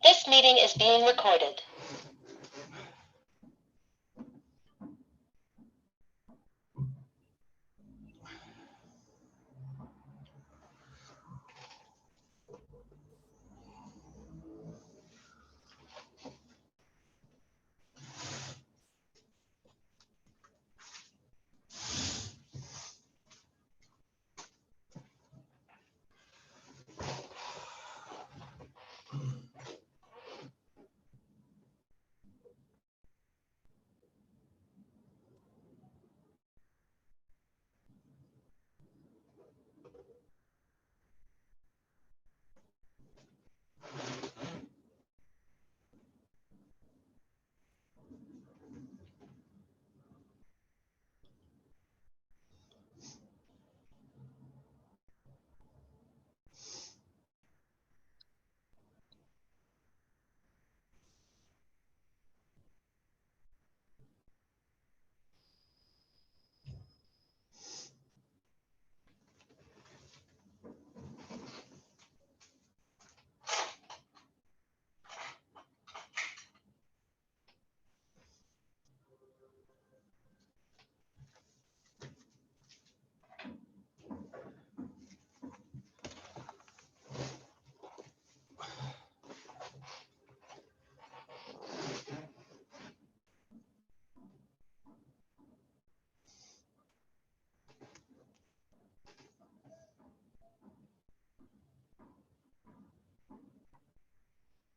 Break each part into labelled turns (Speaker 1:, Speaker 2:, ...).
Speaker 1: This meeting is being recorded.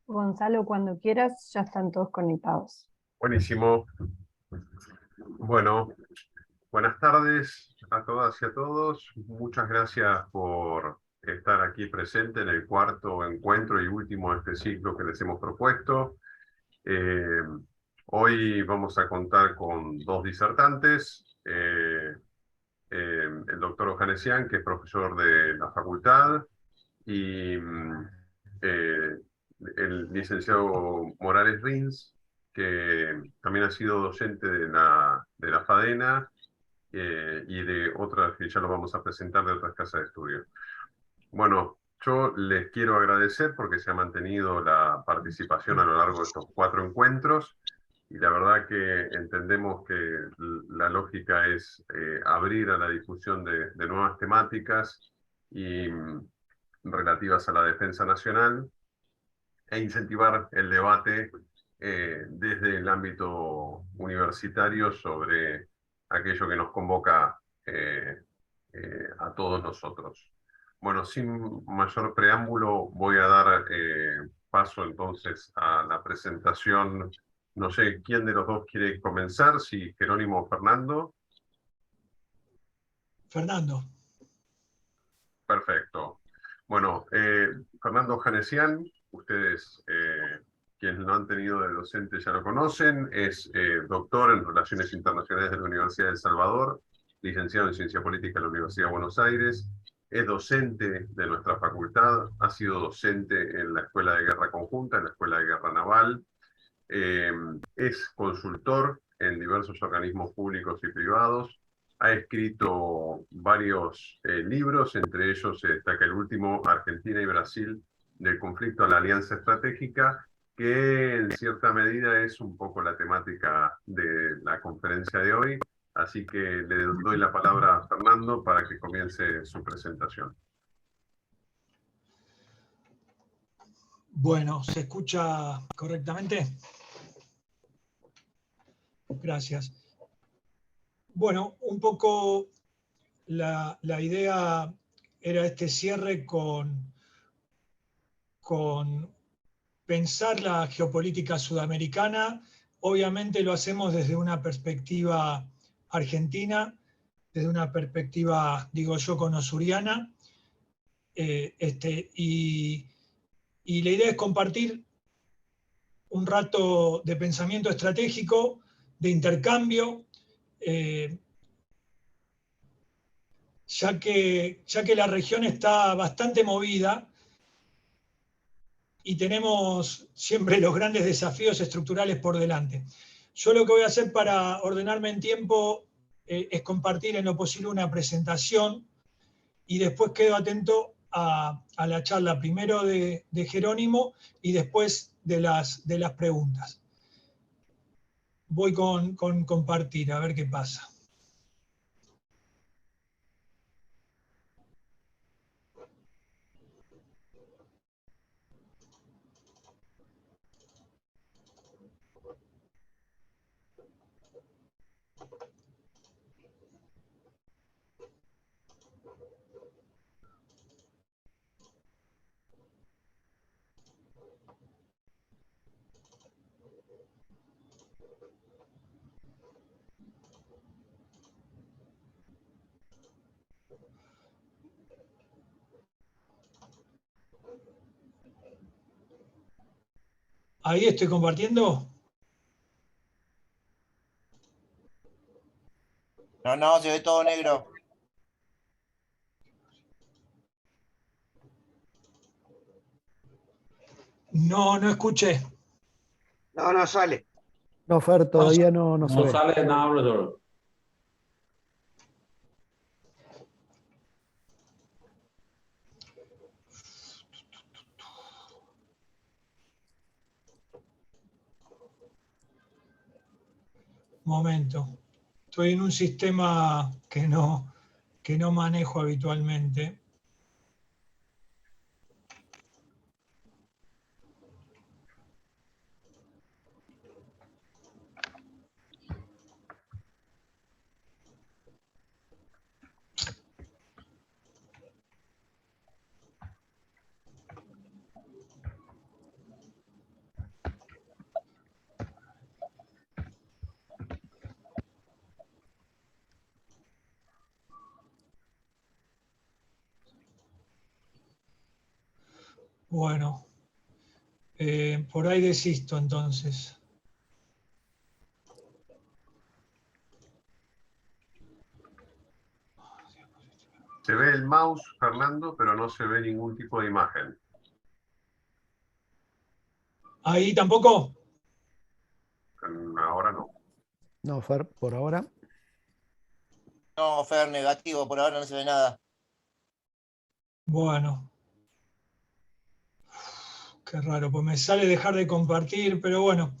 Speaker 2: Gonzalo, cuando quieras, ya están todos conectados.
Speaker 3: Buenísimo. Bueno, buenas tardes a todas y a todos. Muchas gracias por estar aquí presente en el cuarto encuentro y último de este ciclo que les hemos propuesto. Hoy vamos a contar con dos disertantes. El doctor Ojanesian, que es profesor de la facultad, y el licenciado Morales Rins, que también ha sido docente de la FADENA y de otras, que ya lo vamos a presentar, de otras casas de estudio. Bueno, yo les quiero agradecer porque se ha mantenido la participación a lo largo de estos 4 encuentros, y la verdad que entendemos que la lógica es abrir a la difusión de nuevas temáticas y relativas a la defensa nacional, e incentivar el debate desde el ámbito universitario sobre aquello que nos convoca a todos nosotros. Bueno, sin mayor preámbulo, voy a dar paso entonces a la presentación. No sé quién de los dos quiere comenzar, si Jerónimo o Fernando.
Speaker 4: Fernando.
Speaker 3: Perfecto. Bueno, Fernando Ojanesian, ustedes quienes lo han tenido de docente ya lo conocen, es doctor en Relaciones Internacionales de la Universidad de El Salvador, licenciado en Ciencia Política en la Universidad de Buenos Aires, es docente de nuestra facultad, ha sido docente en la Escuela de Guerra Conjunta, en la Escuela de Guerra Naval, es consultor en diversos organismos públicos y privados, ha escrito varios libros, entre ellos se destaca el último, Argentina y Brasil, del conflicto a la alianza estratégica, que en cierta medida es un poco la temática de la conferencia de hoy. Así que le doy la palabra a Fernando para que comience su presentación.
Speaker 4: Bueno, ¿se escucha correctamente? Gracias. Bueno, un poco la idea era este cierre con pensar la geopolítica sudamericana. Obviamente lo hacemos desde una perspectiva argentina, desde una perspectiva, digo yo, conozuriana, y la idea es compartir un rato de pensamiento estratégico, de intercambio, ya que la región está bastante movida y tenemos siempre los grandes desafíos estructurales por delante. Yo lo que voy a hacer para ordenarme en tiempo es compartir en lo posible una presentación, y después quedo atento a la charla primero de Jerónimo y después de las preguntas. Voy con compartir, a ver qué pasa. Ahí estoy compartiendo.
Speaker 5: No, se ve todo negro.
Speaker 4: No escuché.
Speaker 6: No sale.
Speaker 7: No, Fer, todavía no se
Speaker 8: No
Speaker 7: ve.
Speaker 8: sale nada, profesor.
Speaker 4: Momento. Estoy en un sistema que no manejo habitualmente. Bueno, por ahí desisto entonces.
Speaker 3: Se ve el mouse, Fernando, pero no se ve ningún tipo de imagen.
Speaker 4: ¿Ahí tampoco?
Speaker 3: Ahora no.
Speaker 7: No, Fer, por ahora.
Speaker 5: No, Fer, negativo, por ahora no se ve nada.
Speaker 4: Bueno. Qué raro, pues me sale dejar de compartir, pero bueno.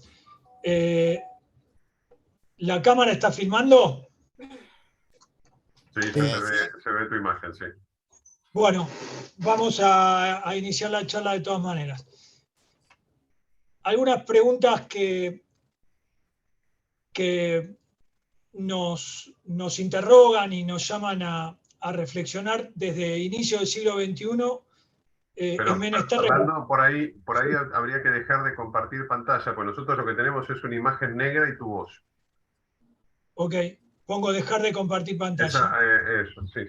Speaker 4: ¿La cámara está filmando?
Speaker 3: Sí, se ve tu imagen, sí.
Speaker 4: Bueno, vamos a iniciar la charla de todas maneras. Algunas preguntas que nos interrogan y nos llaman a reflexionar desde inicio del siglo XXI.
Speaker 3: Pero,
Speaker 4: es menester
Speaker 3: Fernando, por ahí habría que dejar de compartir pantalla, pues nosotros lo que tenemos es una imagen negra y tu voz.
Speaker 4: Ok, pongo dejar de compartir pantalla.
Speaker 3: Eso, sí.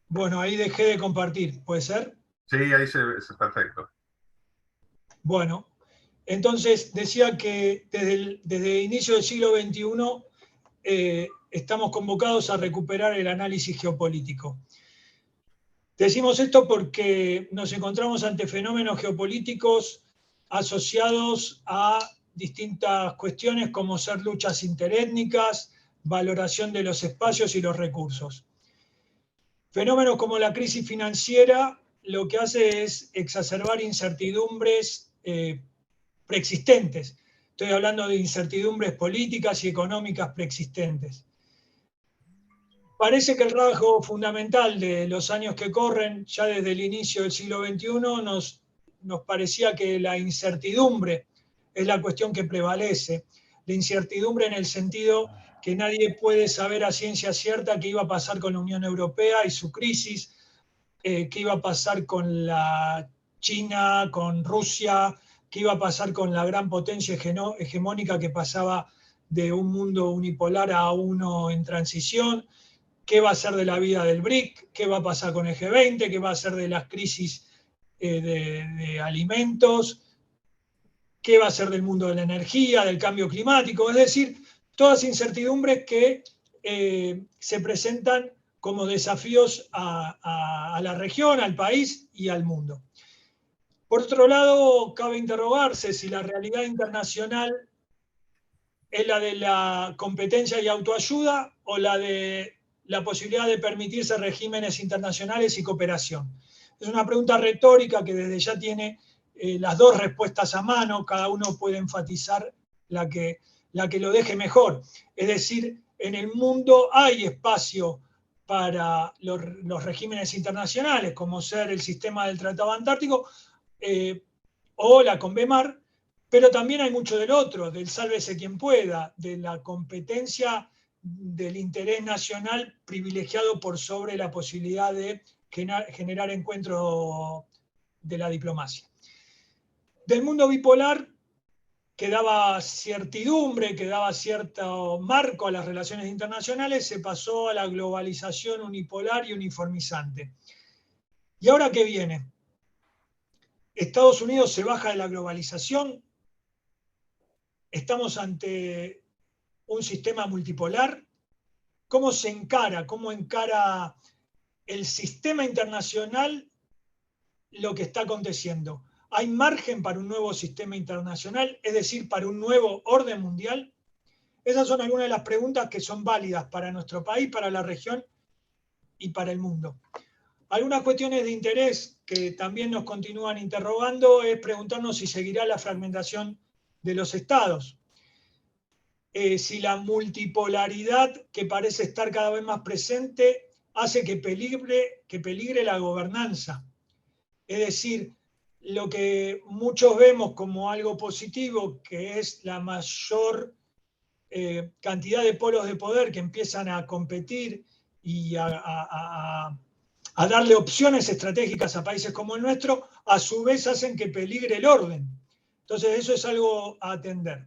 Speaker 4: Bueno, ahí dejé de compartir, ¿puede ser?
Speaker 3: Sí, ahí se ve, perfecto.
Speaker 4: Bueno, entonces decía que desde el inicio del siglo XXI estamos convocados a recuperar el análisis geopolítico. Decimos esto porque nos encontramos ante fenómenos geopolíticos asociados a distintas cuestiones como ser luchas interétnicas, valoración de los espacios y los recursos. Fenómenos como la crisis financiera lo que hace es exacerbar incertidumbres preexistentes. Estoy hablando de incertidumbres políticas y económicas preexistentes. Parece que el rasgo fundamental de los años que corren, ya desde el inicio del siglo XXI, nos parecía que la incertidumbre es la cuestión que prevalece. La incertidumbre en el sentido que nadie puede saber a ciencia cierta qué iba a pasar con la Unión Europea y su crisis, qué iba a pasar con la China, con Rusia, qué iba a pasar con la gran potencia hegemónica que pasaba de un mundo unipolar a uno en transición, qué va a ser de la vida del BRIC, qué va a pasar con el G20, qué va a ser de las crisis de alimentos, qué va a ser del mundo de la energía, del cambio climático, es decir, todas incertidumbres que se presentan como desafíos a la región, al país y al mundo. Por otro lado, cabe interrogarse si la realidad internacional es la de la competencia y autoayuda o la de la posibilidad de permitirse regímenes internacionales y cooperación. Es una pregunta retórica que desde ya tiene las dos respuestas a mano, cada uno puede enfatizar la que lo deje mejor. Es decir, en el mundo hay espacio para los regímenes internacionales, como ser el sistema del Tratado Antártico o la Convemar, pero también hay mucho del otro, del sálvese quien pueda, de la competencia del interés nacional privilegiado por sobre la posibilidad de generar encuentro de la diplomacia. Del mundo bipolar, que daba certidumbre, que daba cierto marco a las relaciones internacionales, se pasó a la globalización unipolar y uniformizante. ¿Y ahora qué viene? Estados Unidos se baja de la globalización, estamos ante un sistema multipolar. ¿Cómo se encara? ¿Cómo encara el sistema internacional lo que está aconteciendo? ¿Hay margen para un nuevo sistema internacional, es decir, para un nuevo orden mundial? Esas son algunas de las preguntas que son válidas para nuestro país, para la región y para el mundo. Algunas cuestiones de interés que también nos continúan interrogando es preguntarnos si seguirá la fragmentación de los estados. Si la multipolaridad que parece estar cada vez más presente hace que peligre la gobernanza. Es decir, lo que muchos vemos como algo positivo, que es la mayor cantidad de polos de poder que empiezan a competir y a darle opciones estratégicas a países como el nuestro, a su vez hacen que peligre el orden. Entonces eso es algo a atender.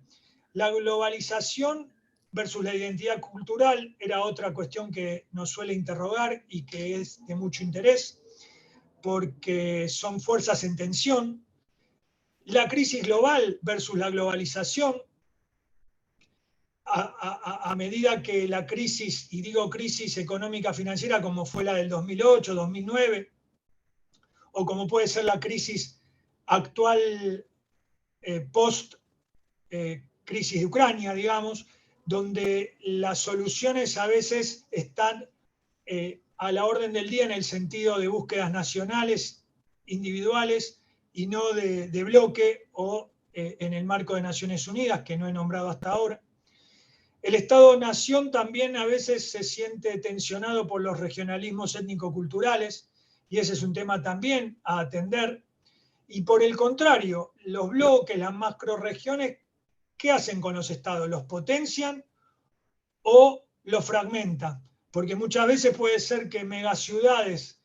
Speaker 4: La globalización versus la identidad cultural era otra cuestión que nos suele interrogar y que es de mucho interés, porque son fuerzas en tensión. La crisis global versus la globalización, a medida que la crisis, y digo crisis económica financiera como fue la del 2008, 2009, o como puede ser la crisis actual post crisis de Ucrania, digamos, donde las soluciones a veces están a la orden del día en el sentido de búsquedas nacionales, individuales, y no de bloque o en el marco de Naciones Unidas, que no he nombrado hasta ahora. El Estado-nación también a veces se siente tensionado por los regionalismos étnico-culturales, y ese es un tema también a atender. Y por el contrario, los bloques, las macrorregiones, ¿qué hacen con los estados? ¿Los potencian o los fragmentan? Porque muchas veces puede ser que megaciudades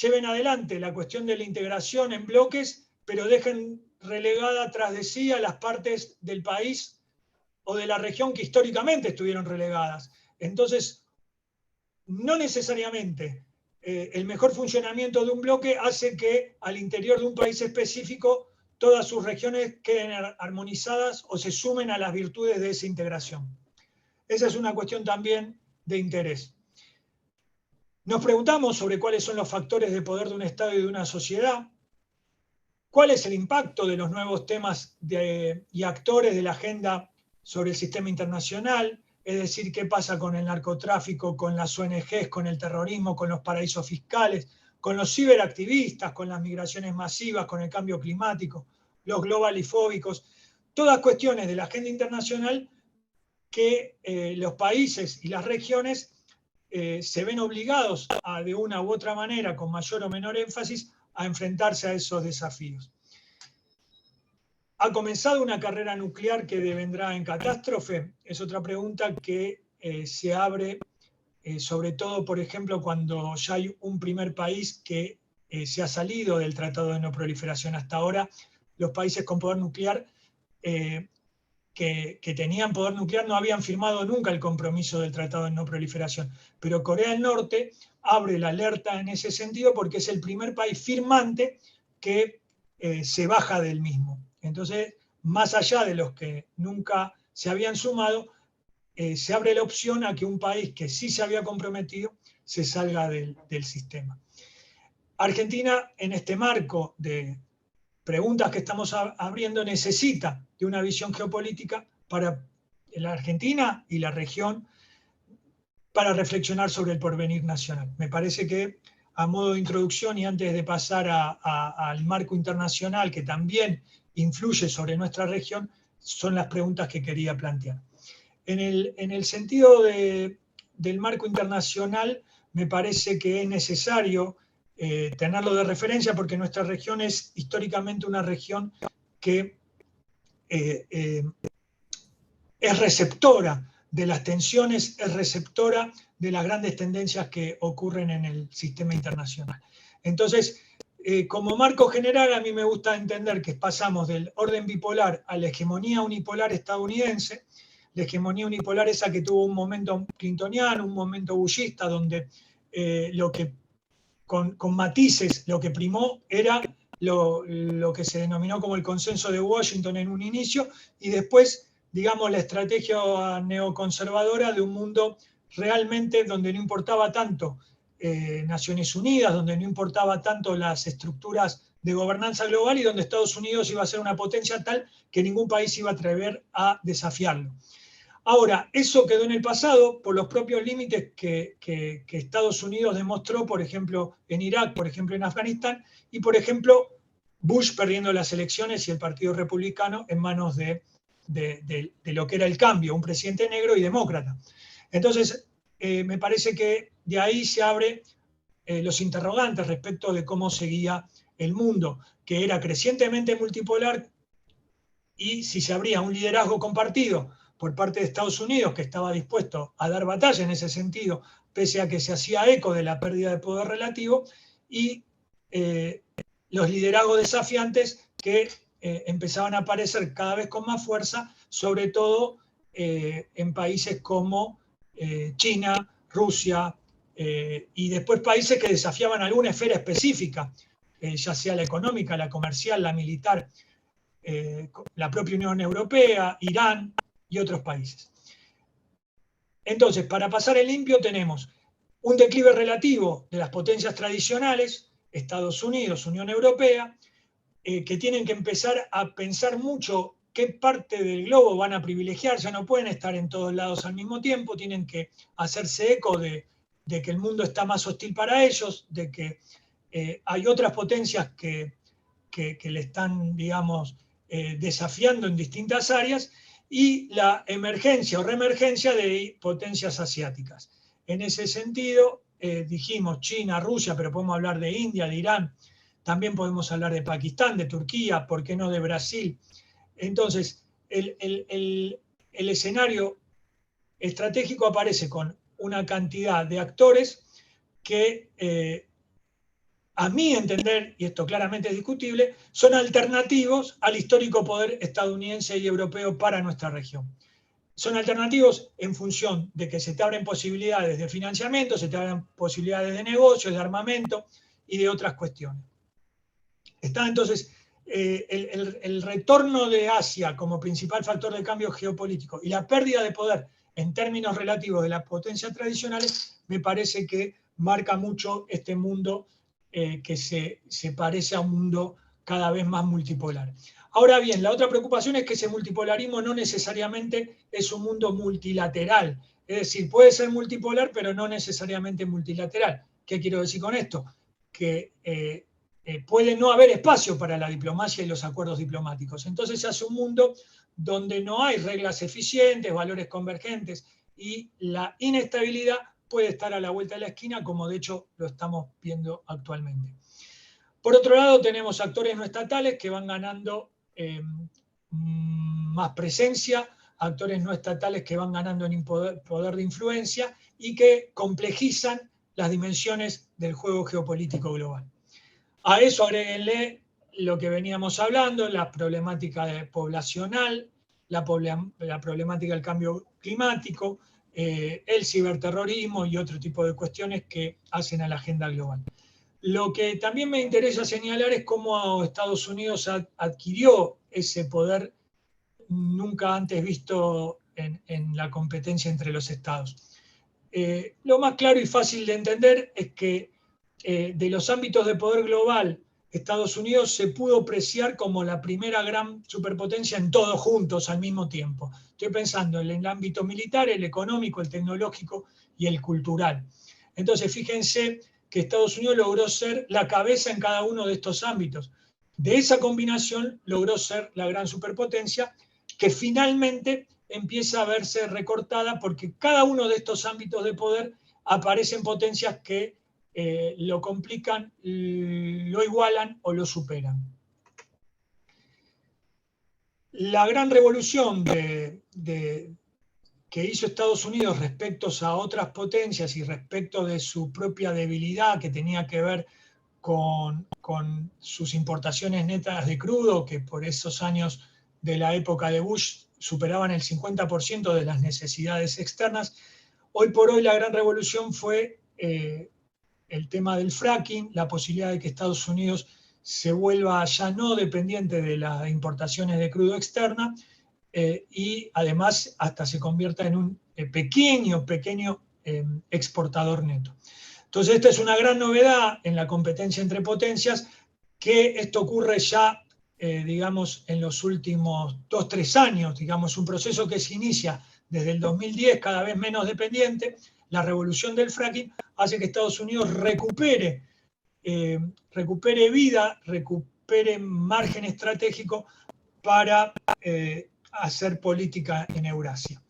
Speaker 4: lleven adelante la cuestión de la integración en bloques, pero dejen relegada tras de sí a las partes del país o de la región que históricamente estuvieron relegadas. Entonces, no necesariamente el mejor funcionamiento de un bloque hace que al interior de un país específico todas sus regiones queden armonizadas o se sumen a las virtudes de esa integración. Esa es una cuestión también de interés. Nos preguntamos sobre cuáles son los factores de poder de un Estado y de una sociedad, cuál es el impacto de los nuevos temas y actores de la agenda sobre el sistema internacional, es decir, qué pasa con el narcotráfico, con las ONGs, con el terrorismo, con los paraísos fiscales, con los ciberactivistas, con las migraciones masivas, con el cambio climático, los globalifóbicos, todas cuestiones de la agenda internacional que los países y las regiones se ven obligados a, de una u otra manera, con mayor o menor énfasis, a enfrentarse a esos desafíos. ¿Ha comenzado una carrera nuclear que devendrá en catástrofe? Es otra pregunta que se abre, sobre todo, por ejemplo, cuando ya hay un primer país que se ha salido del Tratado de No Proliferación hasta ahora. Los países con poder nuclear que tenían poder nuclear no habían firmado nunca el compromiso del Tratado de No Proliferación. Pero Corea del Norte abre la alerta en ese sentido porque es el primer país firmante que se baja del mismo. Entonces, más allá de los que nunca se habían sumado, se abre la opción a que un país que sí se había comprometido se salga del sistema. Argentina, en este marco de preguntas que estamos abriendo, necesita de una visión geopolítica para la Argentina y la región para reflexionar sobre el porvenir nacional. Me parece que a modo de introducción y antes de pasar al marco internacional que también influye sobre nuestra región, son las preguntas que quería plantear. En el sentido del marco internacional, me parece que es necesario tenerlo de referencia porque nuestra región es históricamente una región que es receptora de las tensiones, es receptora de las grandes tendencias que ocurren en el sistema internacional. Entonces, como marco general, a mí me gusta entender que pasamos del orden bipolar a la hegemonía unipolar estadounidense, la hegemonía unipolar esa que tuvo un momento clintoniano, un momento bushista, donde con matices lo que primó era lo que se denominó como el consenso de Washington en un inicio, y después, digamos, la estrategia neoconservadora de un mundo realmente donde no importaba tanto Naciones Unidas, donde no importaba tanto las estructuras de gobernanza global y donde Estados Unidos iba a ser una potencia tal que ningún país iba a atrever a desafiarlo. Ahora, eso quedó en el pasado por los propios límites que Estados Unidos demostró, por ejemplo, en Irak, por ejemplo, en Afganistán, y por ejemplo, Bush perdiendo las elecciones y el Partido Republicano en manos de lo que era el cambio, un presidente negro y demócrata. Entonces, me parece que de ahí se abren los interrogantes respecto de cómo seguía el mundo, que era crecientemente multipolar, y si se abría un liderazgo compartido por parte de Estados Unidos, que estaba dispuesto a dar batalla en ese sentido, pese a que se hacía eco de la pérdida de poder relativo, y los liderazgos desafiantes que empezaban a aparecer cada vez con más fuerza, sobre todo en países como China, Rusia, y después países que desafiaban alguna esfera específica, ya sea la económica, la comercial, la militar, la propia Unión Europea, Irán y otros países. Entonces, para pasar en limpio tenemos un declive relativo de las potencias tradicionales, Estados Unidos, Unión Europea, que tienen que empezar a pensar mucho qué parte del globo van a privilegiar, ya no pueden estar en todos lados al mismo tiempo, tienen que hacerse eco de que el mundo está más hostil para ellos, de que hay otras potencias que le están, digamos, desafiando en distintas áreas, y la emergencia o reemergencia de potencias asiáticas. En ese sentido, dijimos China, Rusia, pero podemos hablar de India, de Irán, también podemos hablar de Pakistán, de Turquía, ¿por qué no de Brasil? Entonces, el escenario estratégico aparece con una cantidad de actores que, a mi entender, y esto claramente es discutible, son alternativos al histórico poder estadounidense y europeo para nuestra región. Son alternativos en función de que se te abren posibilidades de financiamiento, se te abren posibilidades de negocios, de armamento y de otras cuestiones. Está entonces el retorno de Asia como principal factor de cambio geopolítico y la pérdida de poder en términos relativos de las potencias tradicionales, me parece que marca mucho este mundo que se parece a un mundo cada vez más multipolar. Ahora bien, la otra preocupación es que ese multipolarismo no necesariamente es un mundo multilateral. Es decir, puede ser multipolar, pero no necesariamente multilateral. ¿Qué quiero decir con esto? Que puede no haber espacio para la diplomacia y los acuerdos diplomáticos. Entonces se hace un mundo donde no hay reglas eficientes, valores convergentes, y la inestabilidad puede estar a la vuelta de la esquina, como de hecho lo estamos viendo actualmente. Por otro lado, tenemos actores no estatales que van ganando más presencia, actores no estatales que van ganando en poder de influencia y que complejizan las dimensiones del juego geopolítico global. A eso agréguenle lo que veníamos hablando, la problemática poblacional, la problemática del cambio climático, el ciberterrorismo y otro tipo de cuestiones que hacen a la agenda global. Lo que también me interesa señalar es cómo Estados Unidos adquirió ese poder nunca antes visto en la competencia entre los estados. Lo más claro y fácil de entender es que de los ámbitos de poder global, Estados Unidos se pudo preciar como la primera gran superpotencia en todos juntos al mismo tiempo. Estoy pensando en el ámbito militar, el económico, el tecnológico y el cultural. Entonces, fíjense que Estados Unidos logró ser la cabeza en cada uno de estos ámbitos. De esa combinación logró ser la gran superpotencia que finalmente empieza a verse recortada porque cada uno de estos ámbitos de poder aparecen potencias que lo complican, lo igualan o lo superan. La gran revolución que hizo Estados Unidos respecto a otras potencias y respecto de su propia debilidad que tenía que ver con sus importaciones netas de crudo, que por esos años de la época de Bush superaban el 50% de las necesidades externas. Hoy por hoy la gran revolución fue el tema del fracking, la posibilidad de que Estados Unidos se vuelva ya no dependiente de las importaciones de crudo externa y además hasta se convierta en un pequeño exportador neto. Entonces esta es una gran novedad en la competencia entre potencias, que esto ocurre ya, digamos, en los últimos 2-3 años, digamos, un proceso que se inicia desde el 2010, cada vez menos dependiente. La revolución del fracking hace que Estados Unidos recupere vida, recupere margen estratégico para hacer política en Eurasia.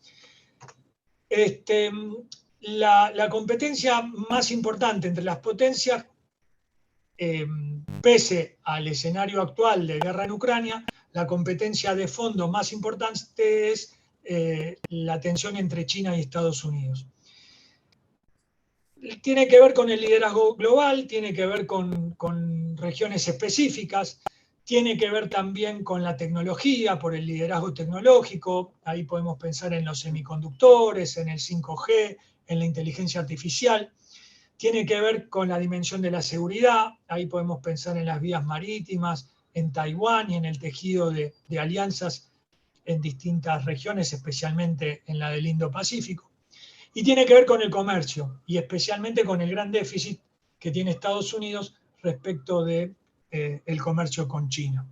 Speaker 4: La competencia más importante entre las potencias, pese al escenario actual de guerra en Ucrania, la competencia de fondo más importante es la tensión entre China y Estados Unidos. Tiene que ver con el liderazgo global, tiene que ver con regiones específicas, tiene que ver también con la tecnología, por el liderazgo tecnológico. Ahí podemos pensar en los semiconductores, en el 5G, en la inteligencia artificial. Tiene que ver con la dimensión de la seguridad. Ahí podemos pensar en las vías marítimas, en Taiwán y en el tejido de alianzas en distintas regiones, especialmente en la del Indo-Pacífico. Y tiene que ver con el comercio, y especialmente con el gran déficit que tiene Estados Unidos respecto del comercio con China.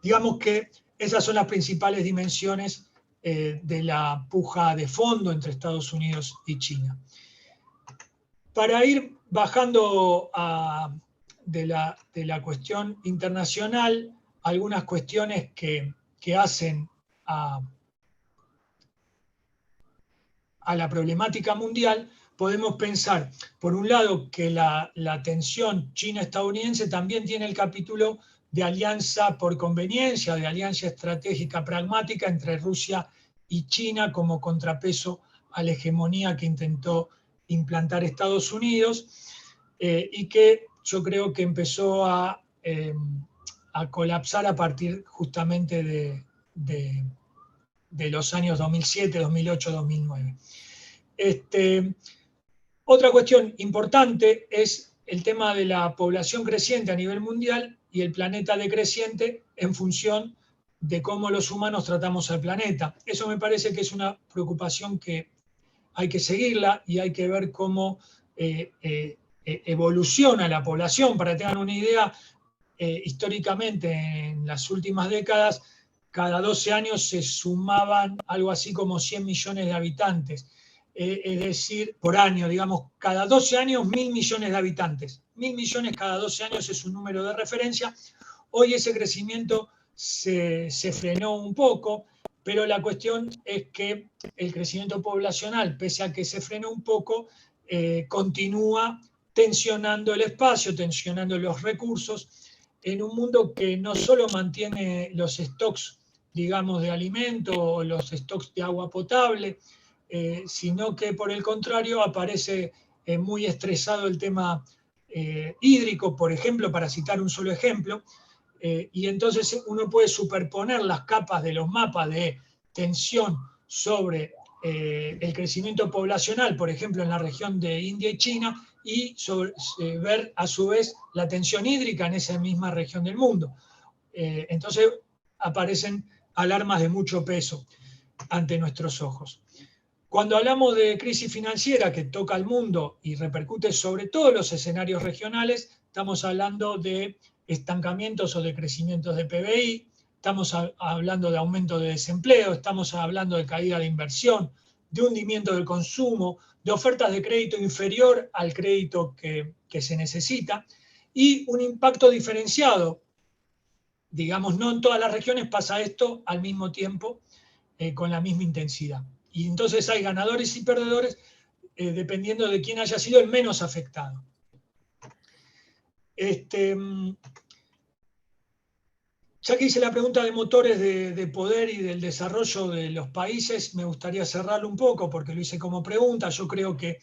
Speaker 4: Digamos que esas son las principales dimensiones de la puja de fondo entre Estados Unidos y China. Para ir bajando de la cuestión internacional, algunas cuestiones que hacen a la problemática mundial, podemos pensar, por un lado, que la tensión China-estadounidense también tiene el capítulo de alianza por conveniencia, de alianza estratégica pragmática entre Rusia y China como contrapeso a la hegemonía que intentó implantar Estados Unidos y que yo creo que empezó a colapsar a partir justamente de los años 2007, 2008, 2009. Otra cuestión importante es el tema de la población creciente a nivel mundial y el planeta decreciente en función de cómo los humanos tratamos al planeta. Eso me parece que es una preocupación que hay que seguirla y hay que ver cómo evoluciona la población. Para que tengan una idea, históricamente en las últimas décadas, cada 12 años se sumaban algo así como 100 millones de habitantes. Es decir, por año, digamos, cada 12 años 1.000 millones de habitantes. 1.000 millones cada 12 años es un número de referencia. Hoy ese crecimiento se frenó un poco, pero la cuestión es que el crecimiento poblacional, pese a que se frenó un poco, continúa tensionando el espacio, tensionando los recursos, en un mundo que no solo mantiene los stocks, digamos, de alimento o los stocks de agua potable, sino que por el contrario aparece muy estresado el tema hídrico, por ejemplo, para citar un solo ejemplo, y entonces uno puede superponer las capas de los mapas de tensión sobre el crecimiento poblacional, por ejemplo, en la región de India y China, y ver a su vez la tensión hídrica en esa misma región del mundo. Entonces aparecen alarmas de mucho peso ante nuestros ojos. Cuando hablamos de crisis financiera que toca al mundo y repercute sobre todos los escenarios regionales, estamos hablando de estancamientos o de crecimientos de PBI, estamos hablando de aumento de desempleo, estamos hablando de caída de inversión, de hundimiento del consumo, de ofertas de crédito inferior al crédito que se necesita, y un impacto diferenciado. Digamos, no en todas las regiones pasa esto al mismo tiempo, con la misma intensidad. Y entonces hay ganadores y perdedores dependiendo de quién haya sido el menos afectado. Ya que hice la pregunta de motores de poder y del desarrollo de los países, me gustaría cerrarlo un poco porque lo hice como pregunta. Yo creo que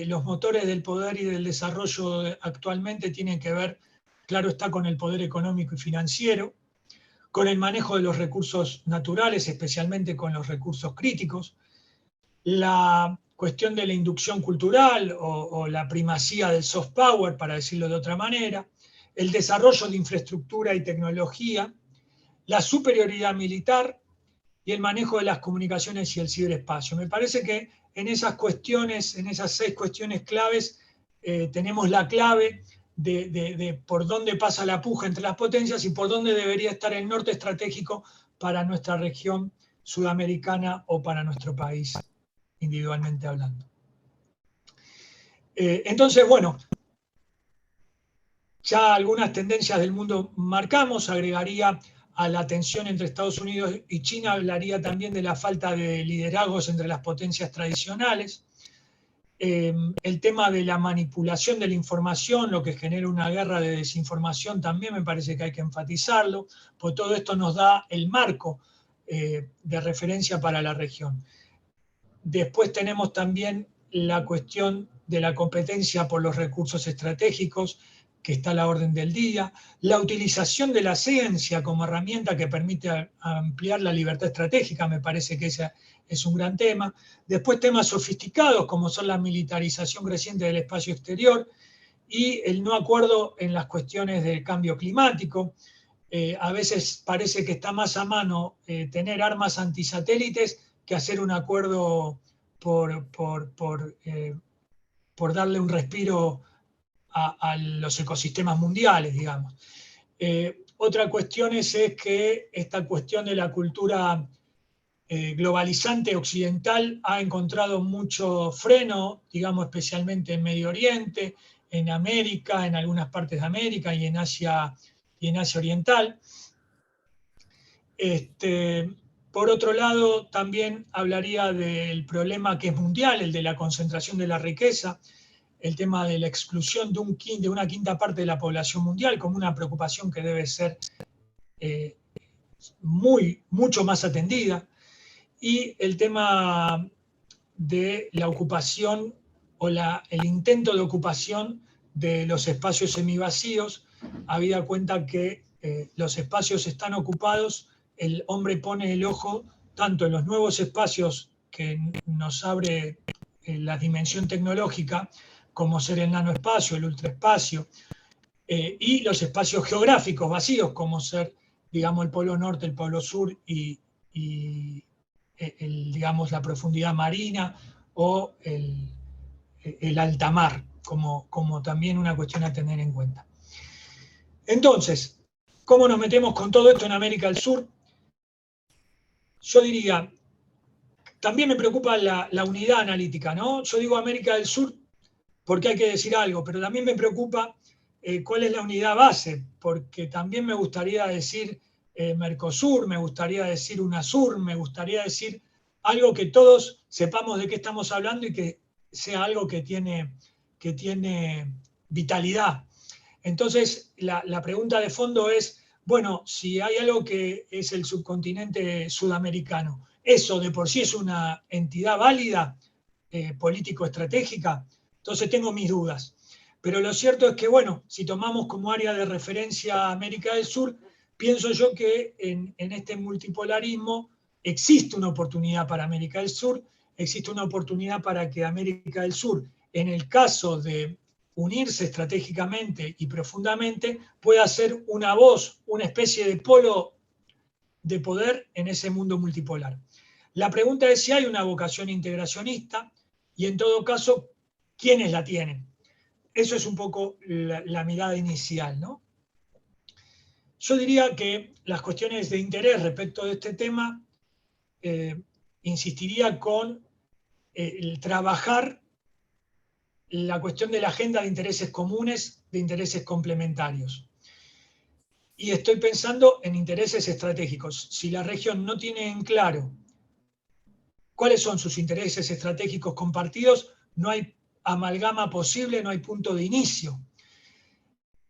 Speaker 4: los motores del poder y del desarrollo actualmente tienen que ver, claro está, con el poder económico y financiero, con el manejo de los recursos naturales, especialmente con los recursos críticos, la cuestión de la inducción cultural o la primacía del soft power, para decirlo de otra manera, el desarrollo de infraestructura y tecnología, la superioridad militar y el manejo de las comunicaciones y el ciberespacio. Me parece que en esas cuestiones, en esas 6 cuestiones claves, tenemos la clave de por dónde pasa la puja entre las potencias y por dónde debería estar el norte estratégico para nuestra región sudamericana o para nuestro país, individualmente hablando. Entonces, bueno, ya algunas tendencias del mundo marcamos, agregaría a la tensión entre Estados Unidos y China, hablaría también de la falta de liderazgos entre las potencias tradicionales, el tema de la manipulación de la información, lo que genera una guerra de desinformación también me parece que hay que enfatizarlo, porque todo esto nos da el marco de referencia para la región. Después tenemos también la cuestión de la competencia por los recursos estratégicos, que está a la orden del día, la utilización de la ciencia como herramienta que permite ampliar la libertad estratégica, me parece que ese es un gran tema. Después temas sofisticados como son la militarización creciente del espacio exterior y el no acuerdo en las cuestiones del cambio climático. A veces parece que está más a mano tener armas antisatélites que hacer un acuerdo por darle un respiro a los ecosistemas mundiales, digamos. Otra cuestión es que esta cuestión de la cultura globalizante occidental ha encontrado mucho freno, digamos, especialmente en Medio Oriente, en América, en algunas partes de América y en Asia Oriental. Por otro lado, también hablaría del problema que es mundial, el de la concentración de la riqueza, el tema de la exclusión de una quinta parte de la población mundial como una preocupación que debe ser mucho más atendida, y el tema de la ocupación o el intento de ocupación de los espacios semivacíos, habida cuenta que los espacios están ocupados, el hombre pone el ojo tanto en los nuevos espacios que nos abre la dimensión tecnológica, como ser el nanoespacio, el ultraespacio, y los espacios geográficos vacíos, como ser, digamos, el polo norte, el polo sur y digamos, la profundidad marina o el alta mar, como también una cuestión a tener en cuenta. Entonces, ¿cómo nos metemos con todo esto en América del Sur? Yo diría, también me preocupa la unidad analítica, ¿no? Yo digo América del Sur porque hay que decir algo, pero también me preocupa cuál es la unidad base, porque también me gustaría decir Mercosur, me gustaría decir UNASUR, me gustaría decir algo que todos sepamos de qué estamos hablando y que sea algo que tiene vitalidad. Entonces, la pregunta de fondo es, bueno, si hay algo que es el subcontinente sudamericano, ¿eso de por sí es una entidad válida, político-estratégica? Entonces tengo mis dudas. Pero lo cierto es que, bueno, si tomamos como área de referencia América del Sur, pienso yo que en este multipolarismo existe una oportunidad para América del Sur, existe una oportunidad para que América del Sur, en el caso de unirse estratégicamente y profundamente, pueda ser una voz, una especie de polo de poder en ese mundo multipolar. La pregunta es si hay una vocación integracionista y, en todo caso, ¿quiénes la tienen? Eso es un poco la mirada inicial, ¿no? Yo diría que las cuestiones de interés respecto de este tema, insistiría con el trabajar la cuestión de la agenda de intereses comunes, de intereses complementarios. Y estoy pensando en intereses estratégicos. Si la región no tiene en claro cuáles son sus intereses estratégicos compartidos, no hay amalgama posible, no hay punto de inicio.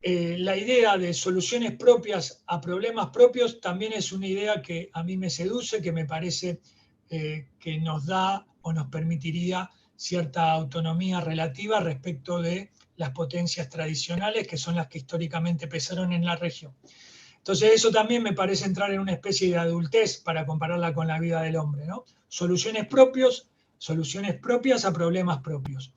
Speaker 4: La idea de soluciones propias a problemas propios también es una idea que a mí me seduce, que me parece que nos da o nos permitiría cierta autonomía relativa respecto de las potencias tradicionales, que son las que históricamente pesaron en la región. Entonces eso también me parece entrar en una especie de adultez para compararla con la vida del hombre, ¿no? Soluciones propias a problemas propios.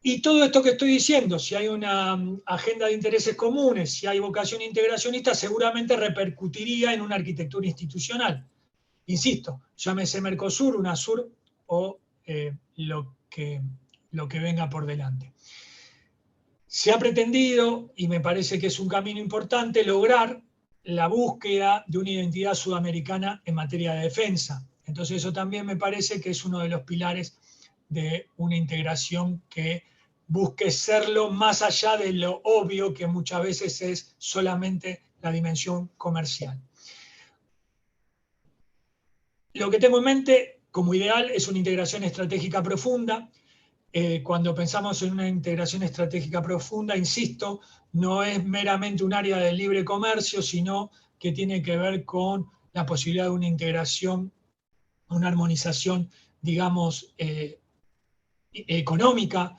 Speaker 4: Y todo esto que estoy diciendo, si hay una agenda de intereses comunes, si hay vocación integracionista, seguramente repercutiría en una arquitectura institucional. Insisto, llámese Mercosur, UNASUR o lo que venga por delante. Se ha pretendido, y me parece que es un camino importante, lograr la búsqueda de una identidad sudamericana en materia de defensa. Entonces eso también me parece que es uno de los pilares de una integración que busque serlo más allá de lo obvio que muchas veces es solamente la dimensión comercial. Lo que tengo en mente como ideal es una integración estratégica profunda. Cuando pensamos en una integración estratégica profunda, insisto, no es meramente un área de libre comercio, sino que tiene que ver con la posibilidad de una integración, una armonización, digamos, económica,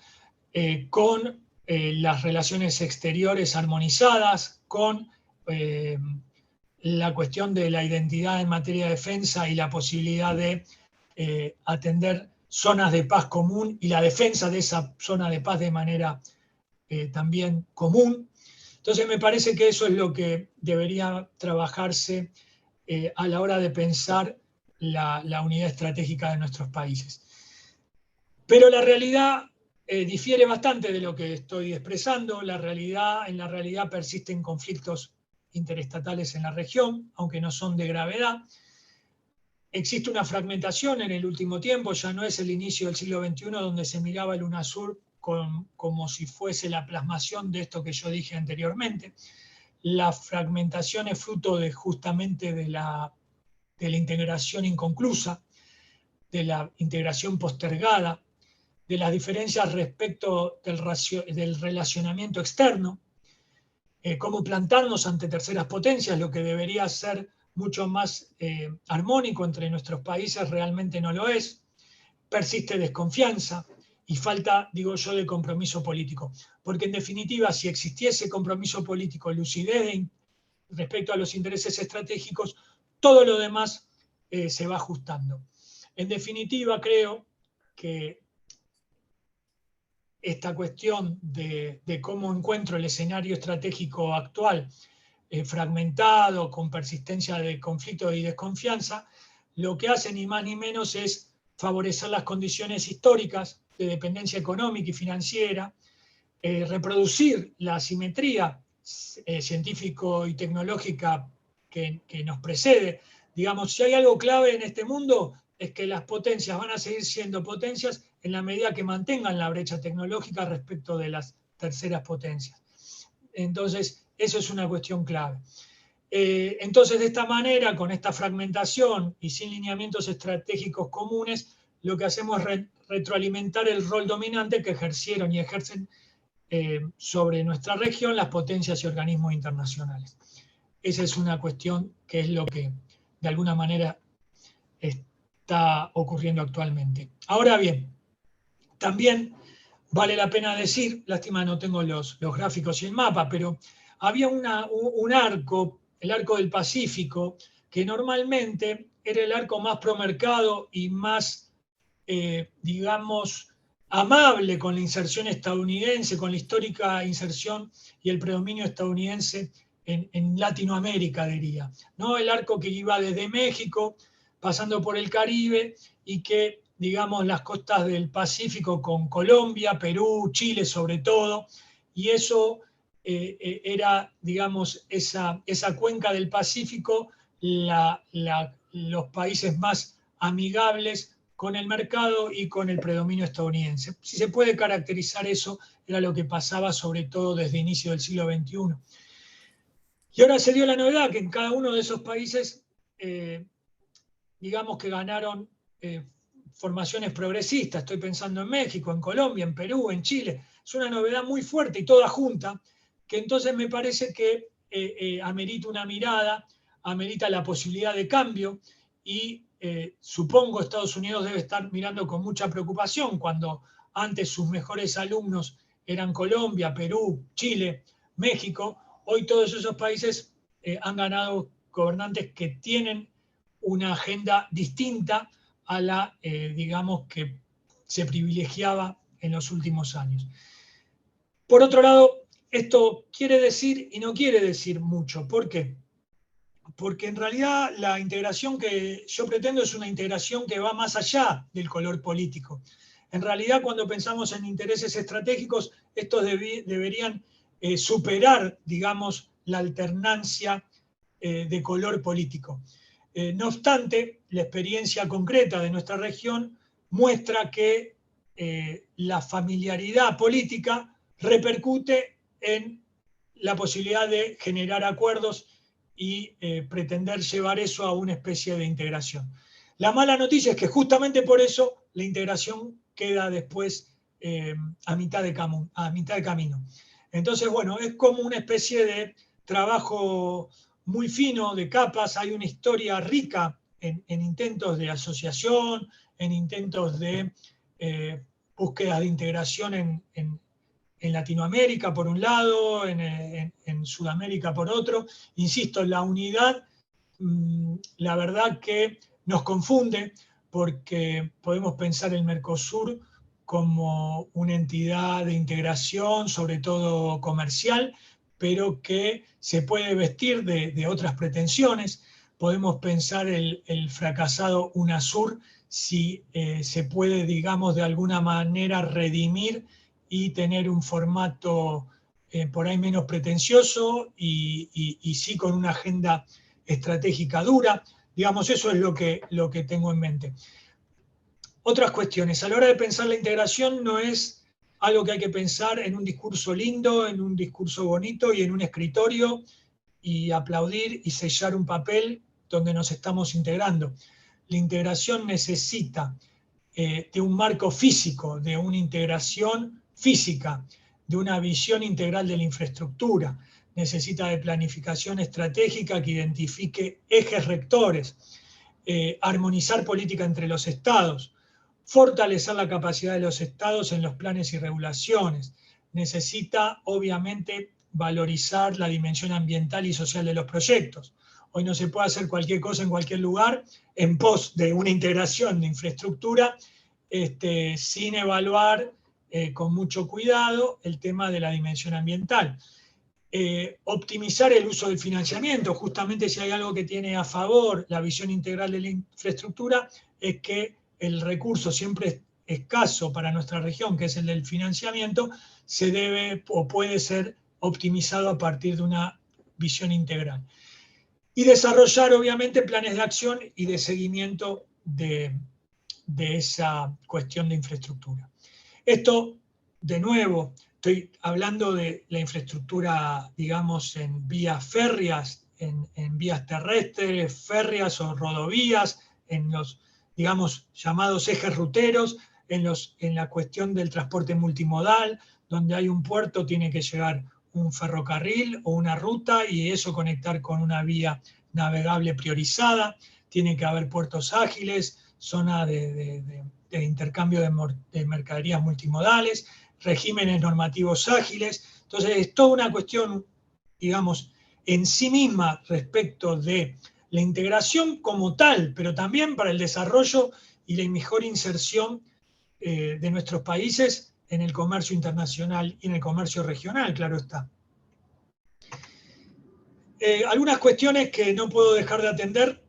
Speaker 4: con las relaciones exteriores armonizadas, con la cuestión de la identidad en materia de defensa y la posibilidad de atender zonas de paz común y la defensa de esa zona de paz de manera también común. Entonces me parece que eso es lo que debería trabajarse a la hora de pensar la unidad estratégica de nuestros países. Pero la realidad difiere bastante de lo que estoy expresando. En la realidad persisten conflictos interestatales en la región, aunque no son de gravedad. Existe una fragmentación en el último tiempo, ya no es el inicio del siglo XXI donde se miraba el UNASUR como si fuese la plasmación de esto que yo dije anteriormente. La fragmentación es fruto justamente de la integración inconclusa, de la integración postergada, de las diferencias respecto del relacionamiento externo, cómo plantarnos ante terceras potencias, lo que debería ser mucho más armónico entre nuestros países realmente no lo es. Persiste desconfianza y falta, digo yo, de compromiso político. Porque en definitiva, si existiese compromiso político, lucidez respecto a los intereses estratégicos, todo lo demás se va ajustando. En definitiva, creo que esta cuestión de cómo encuentro el escenario estratégico actual fragmentado, con persistencia de conflicto y desconfianza, lo que hace ni más ni menos es favorecer las condiciones históricas de dependencia económica y financiera, reproducir la asimetría científico y tecnológica que nos precede. Digamos, si hay algo clave en este mundo es que las potencias van a seguir siendo potencias en la medida que mantengan la brecha tecnológica respecto de las terceras potencias. Entonces, eso es una cuestión clave. Entonces, de esta manera, con esta fragmentación y sin lineamientos estratégicos comunes, lo que hacemos es retroalimentar el rol dominante que ejercieron y ejercen sobre nuestra región las potencias y organismos internacionales. Esa es una cuestión que es lo que, de alguna manera, está ocurriendo actualmente. Ahora bien, también vale la pena decir, lástima no tengo los gráficos y el mapa, pero había un arco, el arco del Pacífico, que normalmente era el arco más promercado y más, digamos, amable con la inserción estadounidense, con la histórica inserción y el predominio estadounidense en Latinoamérica, diría, ¿no? El arco que iba desde México, pasando por el Caribe y que, digamos, las costas del Pacífico con Colombia, Perú, Chile sobre todo, y eso era, digamos, esa cuenca del Pacífico, los países más amigables con el mercado y con el predominio estadounidense. Si se puede caracterizar eso, era lo que pasaba sobre todo desde inicio del siglo XXI. Y ahora se dio la novedad que en cada uno de esos países, digamos que ganaron formaciones progresistas. Estoy pensando en México, en Colombia, en Perú, en Chile. Es una novedad muy fuerte y toda junta, que entonces me parece que amerita una mirada, amerita la posibilidad de cambio y supongo Estados Unidos debe estar mirando con mucha preocupación cuando antes sus mejores alumnos eran Colombia, Perú, Chile, México. Hoy todos esos países han ganado gobernantes que tienen una agenda distinta a la, digamos, que se privilegiaba en los últimos años. Por otro lado, esto quiere decir y no quiere decir mucho. ¿Por qué? Porque en realidad la integración que yo pretendo es una integración que va más allá del color político. En realidad, cuando pensamos en intereses estratégicos, estos deberían superar, digamos, la alternancia de color político. No obstante, la experiencia concreta de nuestra región muestra que la familiaridad política repercute en la posibilidad de generar acuerdos y pretender llevar eso a una especie de integración. La mala noticia es que justamente por eso la integración queda después a mitad de camino. Entonces, bueno, es como una especie de trabajo muy fino, de capas. Hay una historia rica en intentos de asociación, en intentos de búsquedas de integración en Latinoamérica por un lado, en Sudamérica por otro. Insisto, la unidad, la verdad que nos confunde porque podemos pensar el Mercosur como una entidad de integración, sobre todo comercial, pero que se puede vestir de otras pretensiones. Podemos pensar el fracasado UNASUR si se puede, digamos, de alguna manera redimir y tener un formato por ahí menos pretencioso y sí con una agenda estratégica dura. Digamos, eso es lo que tengo en mente. Otras cuestiones. A la hora de pensar la integración no es algo que hay que pensar en un discurso lindo, en un discurso bonito y en un escritorio y aplaudir y sellar un papel donde nos estamos integrando. La integración necesita de un marco físico, de una integración física, de una visión integral de la infraestructura. Necesita de planificación estratégica que identifique ejes rectores, armonizar política entre los estados, fortalecer la capacidad de los estados en los planes y regulaciones. Necesita, obviamente, valorizar la dimensión ambiental y social de los proyectos. Hoy no se puede hacer cualquier cosa en cualquier lugar en pos de una integración de infraestructura sin evaluar con mucho cuidado el tema de la dimensión ambiental. Optimizar el uso del financiamiento. Justamente si hay algo que tiene a favor la visión integral de la infraestructura es que el recurso siempre escaso para nuestra región, que es el del financiamiento, se debe o puede ser optimizado a partir de una visión integral. Y desarrollar, obviamente, planes de acción y de seguimiento de esa cuestión de infraestructura. Esto, de nuevo, estoy hablando de la infraestructura, digamos, en vías férreas, en vías terrestres, férreas o rodovías, en los, digamos, llamados ejes ruteros, en la cuestión del transporte multimodal, donde hay un puerto tiene que llegar un ferrocarril o una ruta y eso conectar con una vía navegable priorizada. Tiene que haber puertos ágiles, zona de intercambio de mercaderías multimodales, regímenes normativos ágiles. Entonces es toda una cuestión, digamos, en sí misma respecto de la integración como tal, pero también para el desarrollo y la mejor inserción de nuestros países en el comercio internacional y en el comercio regional, claro está. Algunas cuestiones que no puedo dejar de atender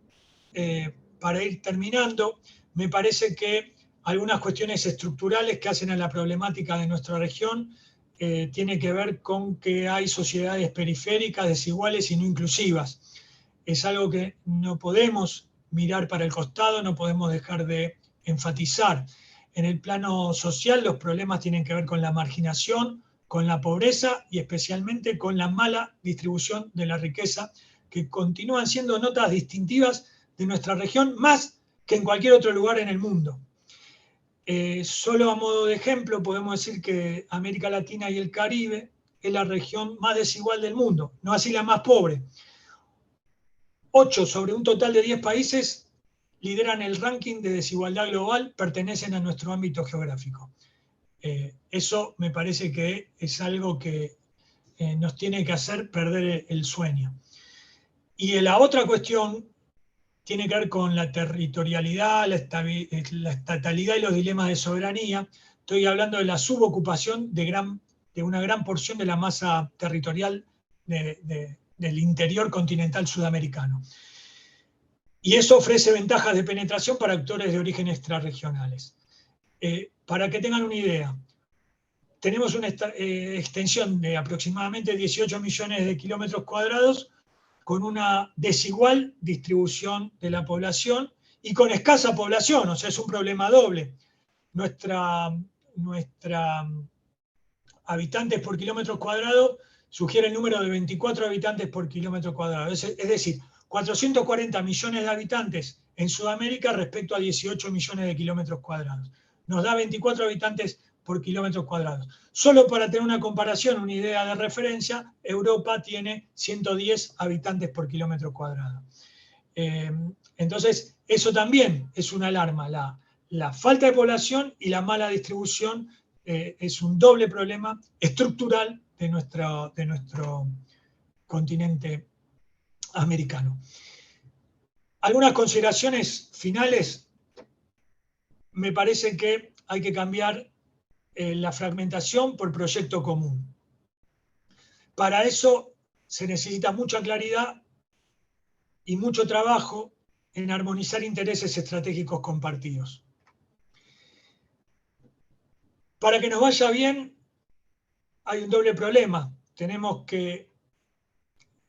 Speaker 4: para ir terminando. Me parece que algunas cuestiones estructurales que hacen a la problemática de nuestra región tiene que ver con que hay sociedades periféricas, desiguales y no inclusivas. Es algo que no podemos mirar para el costado, no podemos dejar de enfatizar. En el plano social, los problemas tienen que ver con la marginación, con la pobreza y especialmente con la mala distribución de la riqueza, que continúan siendo notas distintivas de nuestra región, más que en cualquier otro lugar en el mundo. Solo a modo de ejemplo, podemos decir que América Latina y el Caribe es la región más desigual del mundo, no así la más pobre. 8 sobre un total de 10 países lideran el ranking de desigualdad global, pertenecen a nuestro ámbito geográfico. Eso me parece que es algo que nos tiene que hacer perder el sueño. Y la otra cuestión tiene que ver con la territorialidad, la estatalidad y los dilemas de soberanía. Estoy hablando de la subocupación de una gran porción de la masa territorial del interior continental sudamericano. Y eso ofrece ventajas de penetración para actores de origen extrarregionales. Para que tengan una idea, tenemos una extensión de aproximadamente 18 millones de kilómetros cuadrados con una desigual distribución de la población y con escasa población, o sea, es un problema doble. Nuestra habitantes por kilómetro cuadrado sugiere el número de 24 habitantes por kilómetro cuadrado, es decir, 440 millones de habitantes en Sudamérica respecto a 18 millones de kilómetros cuadrados. Nos da 24 habitantes por kilómetros cuadrados. Solo para tener una comparación, una idea de referencia, Europa tiene 110 habitantes por kilómetro cuadrado. Entonces, eso también es una alarma. La falta de población y la mala distribución es un doble problema estructural de nuestro continente americano. Algunas consideraciones finales. Me parece que hay que cambiar la fragmentación por proyecto común. Para eso se necesita mucha claridad y mucho trabajo en armonizar intereses estratégicos compartidos. Para que nos vaya bien, hay un doble problema. Tenemos que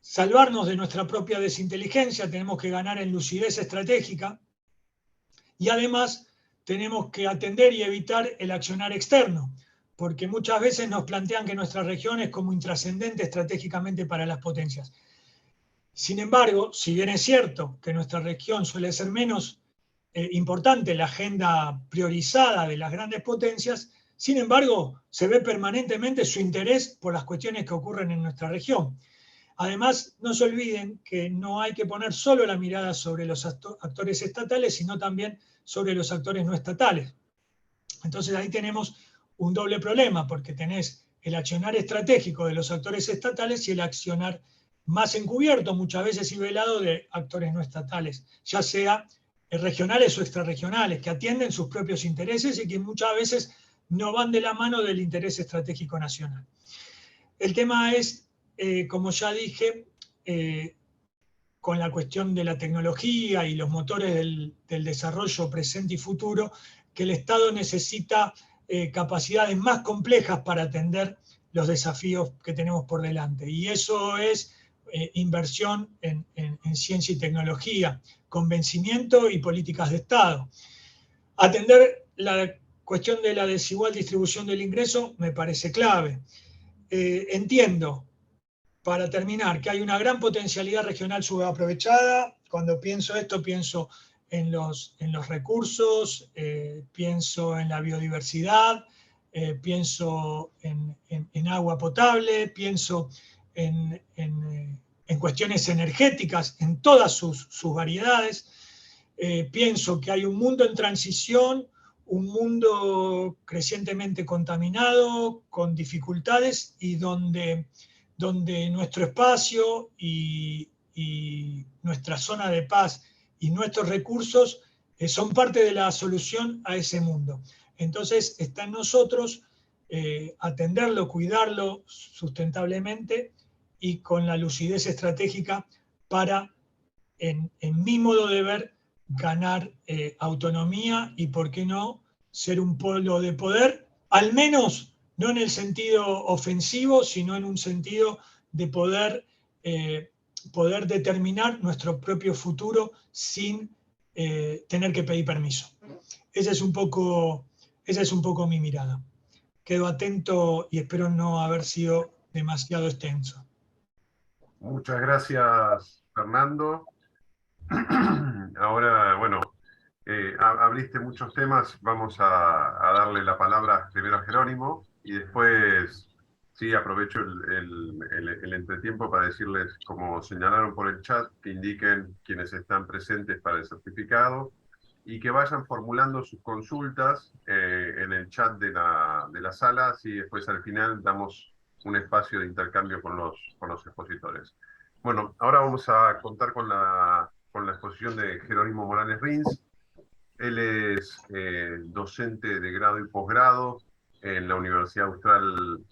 Speaker 4: salvarnos de nuestra propia desinteligencia, tenemos que ganar en lucidez estratégica y además tenemos que atender y evitar el accionar externo, porque muchas veces nos plantean que nuestra región es como intrascendente estratégicamente para las potencias. Sin embargo, si bien es cierto que nuestra región suele ser menos importante en la agenda priorizada de las grandes potencias, sin embargo, se ve permanentemente su interés por las cuestiones que ocurren en nuestra región. Además, no se olviden que no hay que poner solo la mirada sobre los actores estatales, sino también sobre los actores no estatales. Entonces ahí tenemos un doble problema, porque tenés el accionar estratégico de los actores estatales y el accionar más encubierto, muchas veces y velado, de actores no estatales, ya sea regionales o extrarregionales, que atienden sus propios intereses y que muchas veces no van de la mano del interés estratégico nacional. El tema es, como ya dije, con la cuestión de la tecnología y los motores del desarrollo presente y futuro, que el Estado necesita capacidades más complejas para atender los desafíos que tenemos por delante. Y eso es inversión en ciencia y tecnología, convencimiento y políticas de Estado. Atender la cuestión de la desigual distribución del ingreso me parece clave. Entiendo, para terminar, que hay una gran potencialidad regional subaprovechada. Cuando pienso esto, pienso en los recursos, pienso en la biodiversidad, pienso en agua potable, pienso en cuestiones energéticas en todas sus variedades. Pienso que hay un mundo en transición, un mundo crecientemente contaminado, con dificultades, y donde nuestro espacio y nuestra zona de paz y nuestros recursos son parte de la solución a ese mundo. Entonces está en nosotros atenderlo, cuidarlo sustentablemente y con la lucidez estratégica para, en mi modo de ver, ganar autonomía y, por qué no, ser un polo de poder, al menos no en el sentido ofensivo, sino en un sentido de poder determinar nuestro propio futuro sin tener que pedir permiso. esa es un poco mi mirada. Quedo atento y espero no haber sido demasiado extenso.
Speaker 3: Muchas gracias, Fernando. Ahora, bueno, abriste muchos temas. Vamos a darle la palabra primero a Jerónimo y después, sí, aprovecho el entretiempo para decirles, como señalaron por el chat, que indiquen quienes están presentes para el certificado y que vayan formulando sus consultas en el chat de la sala, así después al final damos un espacio de intercambio con los expositores. Bueno, ahora vamos a contar con la exposición de Jerónimo Morales Rins. Él es docente de grado y posgrado en la Universidad Austral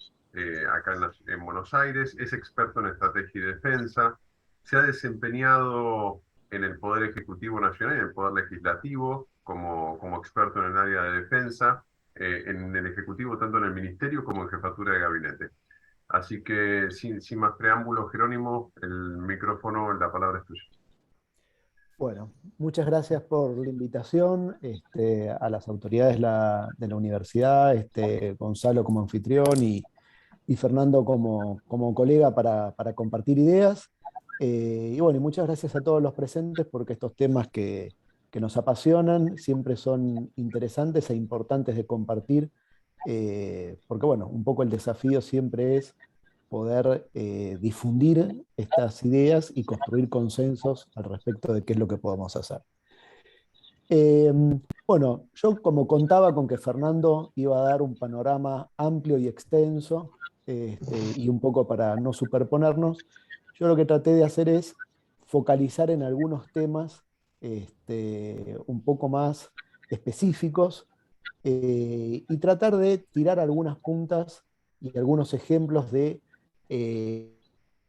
Speaker 3: acá en Buenos Aires. Es experto en estrategia y defensa. Se ha desempeñado en el Poder Ejecutivo Nacional y en el Poder Legislativo como experto en el área de defensa, en el Ejecutivo, tanto en el Ministerio como en Jefatura de Gabinete. Así que, sin más preámbulos, Jerónimo, el micrófono, la palabra es tuya.
Speaker 7: Bueno, muchas gracias por la invitación a las autoridades de la universidad, Gonzalo como anfitrión y Fernando como colega para compartir ideas. Y bueno, y muchas gracias a todos los presentes porque estos temas que nos apasionan siempre son interesantes e importantes de compartir, porque bueno, un poco el desafío siempre es poder difundir estas ideas y construir consensos al respecto de qué es lo que podemos hacer. Bueno, yo como contaba con que Fernando iba a dar un panorama amplio y extenso, y un poco para no superponernos, yo lo que traté de hacer es focalizar en algunos temas un poco más específicos, y tratar de tirar algunas puntas y algunos ejemplos de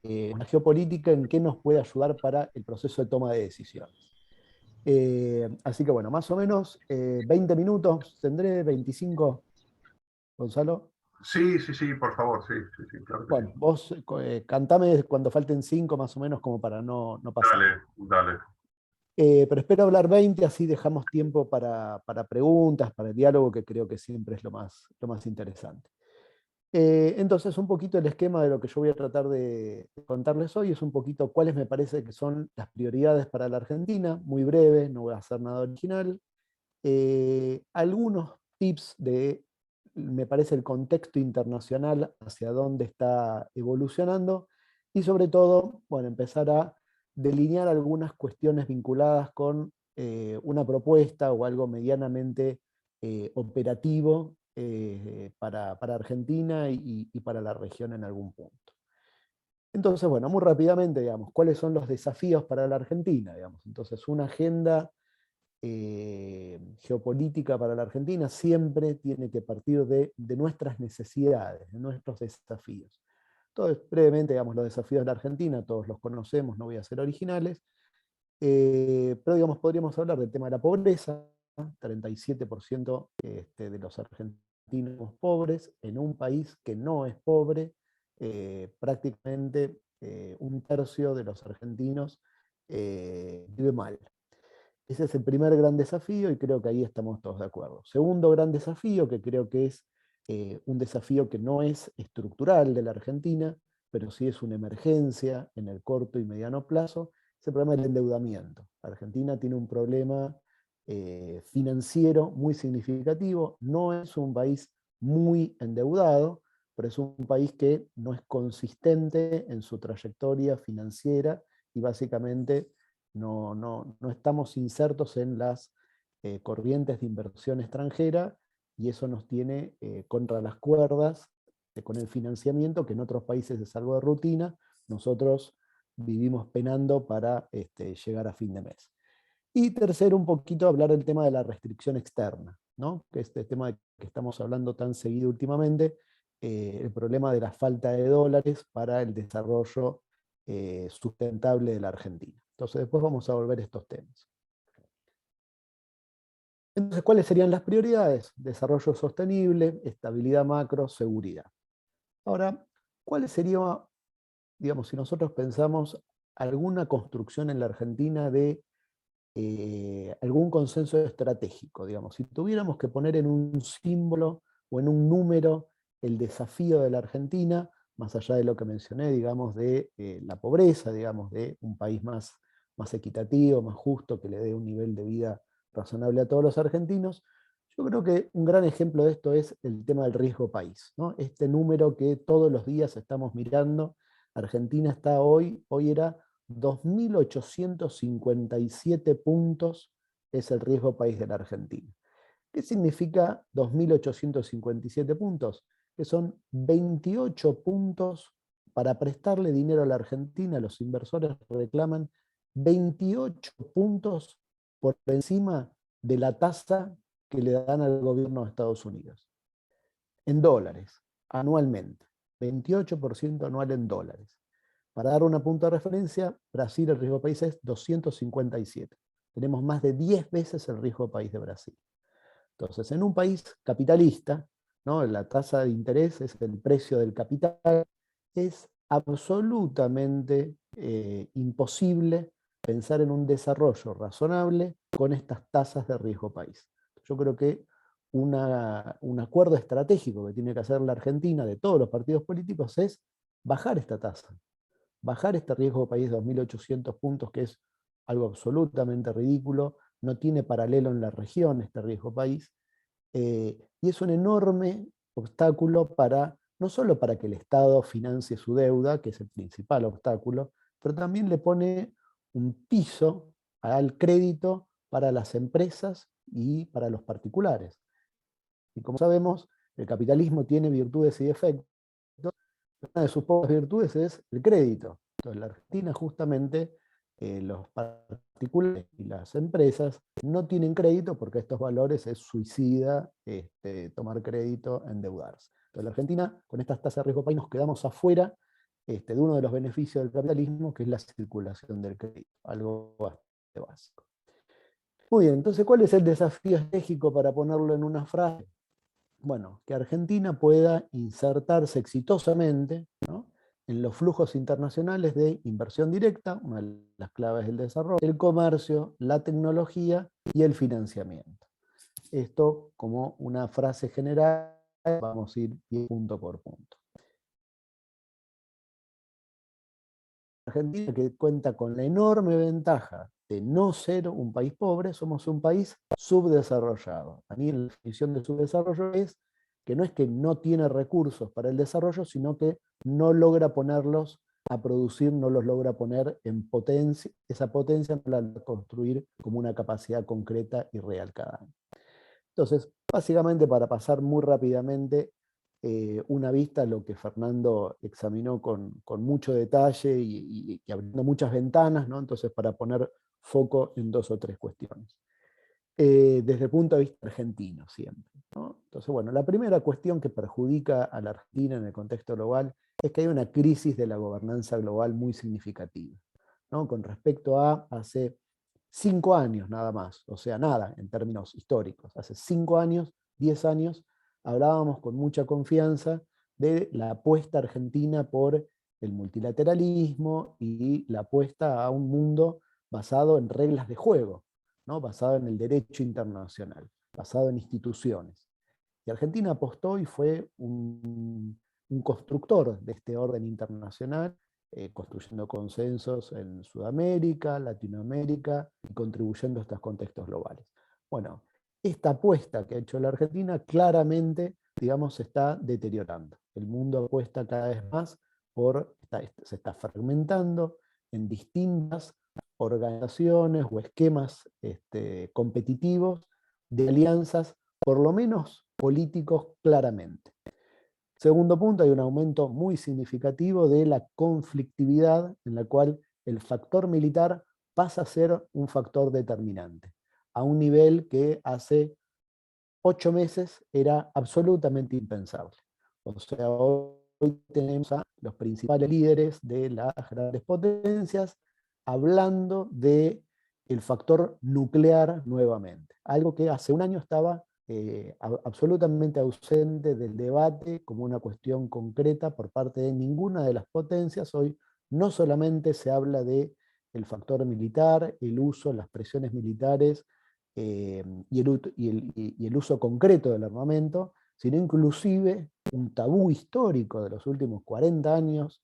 Speaker 7: la geopolítica en qué nos puede ayudar para el proceso de toma de decisiones. Así que bueno, más o menos 20 minutos, ¿tendré 25, Gonzalo?
Speaker 3: Sí, por favor, sí, claro que
Speaker 7: Bueno,
Speaker 3: sí.
Speaker 7: vos cantame cuando falten 5 más o menos como para no pasar.
Speaker 3: Dale.
Speaker 7: Pero espero hablar 20, así dejamos tiempo para preguntas, para el diálogo, que creo que siempre es lo más interesante. Entonces, un poquito el esquema de lo que yo voy a tratar de contarles hoy es un poquito cuáles me parece que son las prioridades para la Argentina, muy breve, no voy a hacer nada original. Algunos tips de, me parece, el contexto internacional, hacia dónde está evolucionando, y sobre todo, bueno, empezar a delinear algunas cuestiones vinculadas con una propuesta o algo medianamente operativo para Argentina y para la región en algún punto. Entonces, bueno, muy rápidamente, digamos, ¿cuáles son los desafíos para la Argentina? Digamos? Entonces, una agenda geopolítica para la Argentina siempre tiene que partir de nuestras necesidades, de nuestros desafíos. Entonces, brevemente, digamos, los desafíos de la Argentina, todos los conocemos, no voy a ser originales, pero digamos, podríamos hablar del tema de la pobreza, 37% de los argentinos pobres, en un país que no es pobre, prácticamente un tercio de los argentinos vive mal. Ese es el primer gran desafío y creo que ahí estamos todos de acuerdo. Segundo gran desafío, que creo que es un desafío que no es estructural de la Argentina, pero sí es una emergencia en el corto y mediano plazo, es el problema del endeudamiento. Argentina tiene un problema financiero muy significativo, no es un país muy endeudado, pero es un país que no es consistente en su trayectoria financiera y básicamente no estamos insertos en las corrientes de inversión extranjera, y eso nos tiene contra las cuerdas con el financiamiento, que en otros países es algo de rutina, nosotros vivimos penando para llegar a fin de mes. Y tercero, un poquito hablar del tema de la restricción externa, ¿no? Que este tema de que estamos hablando tan seguido últimamente, el problema de la falta de dólares para el desarrollo sustentable de la Argentina. Entonces después vamos a volver a estos temas. Entonces, ¿cuáles serían las prioridades? Desarrollo sostenible, estabilidad macro, seguridad. Ahora, ¿cuáles serían, digamos, si nosotros pensamos alguna construcción en la Argentina de algún consenso estratégico, digamos. Si tuviéramos que poner en un símbolo o en un número el desafío de la Argentina, más allá de lo que mencioné, digamos, de la pobreza, digamos, de un país más equitativo, más justo, que le dé un nivel de vida razonable a todos los argentinos, yo creo que un gran ejemplo de esto es el tema del riesgo país, ¿no? Este número que todos los días estamos mirando. Argentina está hoy era 2.857 puntos, es el riesgo país de la Argentina. ¿Qué significa 2.857 puntos? Que son 28 puntos para prestarle dinero a la Argentina. Los inversores reclaman 28 puntos por encima de la tasa que le dan al gobierno de Estados Unidos. En dólares, anualmente. 28% anual en dólares. Para dar una punta de referencia, Brasil, el riesgo país es 257. Tenemos más de 10 veces el riesgo país de Brasil. Entonces, en un país capitalista, ¿no? La tasa de interés es el precio del capital, es absolutamente imposible pensar en un desarrollo razonable con estas tasas de riesgo país. Yo creo que un acuerdo estratégico que tiene que hacer la Argentina de todos los partidos políticos es bajar esta tasa, bajar este riesgo país de 2.800 puntos, que es algo absolutamente ridículo, no tiene paralelo en la región este riesgo país, y es un enorme obstáculo no solo para que el Estado financie su deuda, que es el principal obstáculo, pero también le pone un piso al crédito para las empresas y para los particulares. Y como sabemos, el capitalismo tiene virtudes y defectos. Una de sus pocas virtudes es el crédito. Entonces, la Argentina justamente, los particulares y las empresas no tienen crédito porque a estos valores es suicida tomar crédito, endeudarse. Entonces, la Argentina, con estas tasas de riesgo país, nos quedamos afuera de uno de los beneficios del capitalismo, que es la circulación del crédito, algo bastante básico. Muy bien, entonces, ¿cuál es el desafío estratégico para ponerlo en una frase? Bueno, que Argentina pueda insertarse exitosamente, ¿no?, en los flujos internacionales de inversión directa, una de las claves del desarrollo, el comercio, la tecnología y el financiamiento. Esto como una frase general, vamos a ir punto por punto. Argentina, que cuenta con la enorme ventaja de no ser un país pobre, somos un país subdesarrollado. A mí la definición de subdesarrollo es que no tiene recursos para el desarrollo, sino que no logra ponerlos a producir, no los logra poner en potencia, esa potencia no la logra construir como una capacidad concreta y real cada año. Entonces, básicamente, para pasar muy rápidamente una vista a lo que Fernando examinó con mucho detalle y abriendo muchas ventanas, ¿no? Entonces, para poner foco en 2 o 3 cuestiones. Desde el punto de vista argentino siempre, ¿no? Entonces, bueno, la primera cuestión que perjudica a la Argentina en el contexto global es que hay una crisis de la gobernanza global muy significativa, ¿no? Con respecto a hace 5 años nada más, o sea, nada en términos históricos. Hace 5 años, 10 años, hablábamos con mucha confianza de la apuesta argentina por el multilateralismo y la apuesta a un mundo basado en reglas de juego, ¿no? Basado en el derecho internacional, basado en instituciones. Y Argentina apostó y fue un constructor de este orden internacional, construyendo consensos en Sudamérica, Latinoamérica, y contribuyendo a estos contextos globales. Bueno, esta apuesta que ha hecho la Argentina claramente, digamos, se está deteriorando. El mundo apuesta cada vez más se está fragmentando en distintas organizaciones o esquemas competitivos de alianzas, por lo menos políticos claramente. Segundo punto, hay un aumento muy significativo de la conflictividad en la cual el factor militar pasa a ser un factor determinante, a un nivel que hace 8 meses era absolutamente impensable. O sea, hoy tenemos a los principales líderes de las grandes potencias hablando del factor nuclear nuevamente, algo que hace un año estaba absolutamente ausente del debate como una cuestión concreta por parte de ninguna de las potencias. Hoy no solamente se habla de el factor militar, el uso, las presiones militares y el uso concreto del armamento, sino inclusive un tabú histórico de los últimos 40 años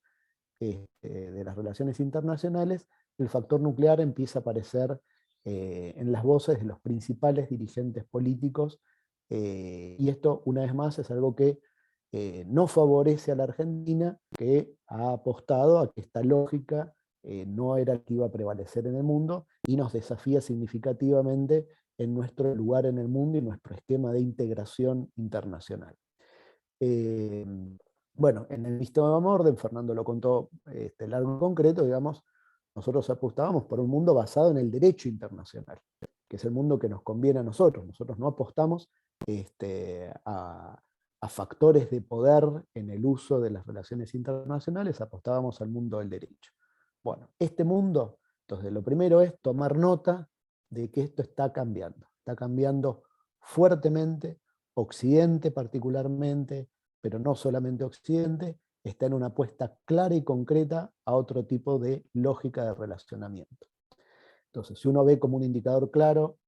Speaker 7: de las relaciones internacionales. El factor nuclear empieza a aparecer en las voces de los principales dirigentes políticos, y esto, una vez más, es algo que no favorece a la Argentina, que ha apostado a que esta lógica no era la que iba a prevalecer en el mundo, y nos desafía significativamente en nuestro lugar en el mundo y nuestro esquema de integración internacional. Bueno, en el Sistema de Orden, Fernando lo contó largo y concreto, digamos, nosotros apostábamos por un mundo basado en el derecho internacional, que es el mundo que nos conviene a nosotros. Nosotros no apostamos a factores de poder en el uso de las relaciones internacionales, apostábamos al mundo del derecho. Bueno, este mundo, entonces lo primero es tomar nota de que esto está cambiando fuertemente. Occidente particularmente, pero no solamente Occidente, está en una apuesta clara y concreta a otro tipo de lógica de relacionamiento. Entonces, si uno ve como un indicador claro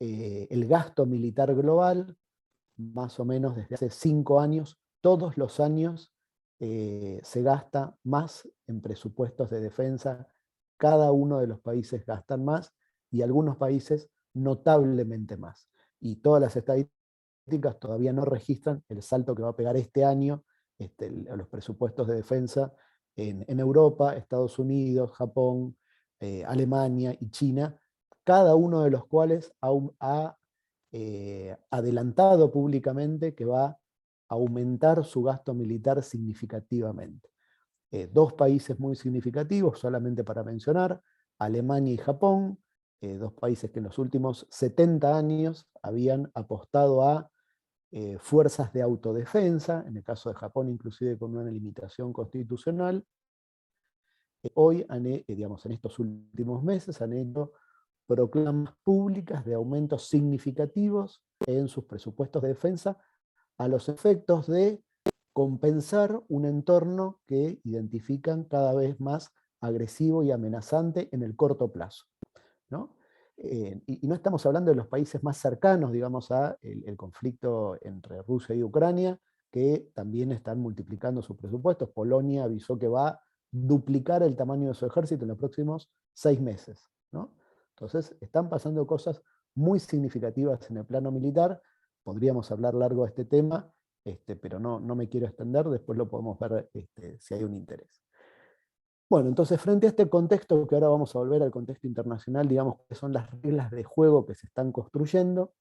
Speaker 7: el gasto militar global, más o menos desde hace 5 años, todos los años se gasta más en presupuestos de defensa, cada uno de los países gastan más, y algunos países notablemente más. Y todas las estadísticas todavía no registran el salto que va a pegar este año los presupuestos de defensa en Europa, Estados Unidos, Japón, Alemania y China, cada uno de los cuales ha adelantado públicamente que va a aumentar su gasto militar significativamente. 2 países muy significativos, solamente para mencionar, Alemania y Japón, 2 países que en los últimos 70 años habían apostado a fuerzas de autodefensa, en el caso de Japón inclusive con una limitación constitucional. Hoy, digamos, en estos últimos meses, han hecho proclamas públicas de aumentos significativos en sus presupuestos de defensa a los efectos de compensar un entorno que identifican cada vez más agresivo y amenazante en el corto plazo, ¿no? Y no estamos hablando de los países más cercanos, digamos, a el conflicto entre Rusia y Ucrania, que también están multiplicando sus presupuestos. Polonia avisó que va a duplicar el tamaño de su ejército en los próximos 6 meses, ¿no? Entonces, están pasando cosas muy significativas en el plano militar. Podríamos hablar largo de este tema, pero no me quiero extender, después lo podemos ver si hay un interés. Bueno, entonces frente a este contexto, que ahora vamos a volver al contexto internacional, digamos que son las reglas de juego que se están construyendo,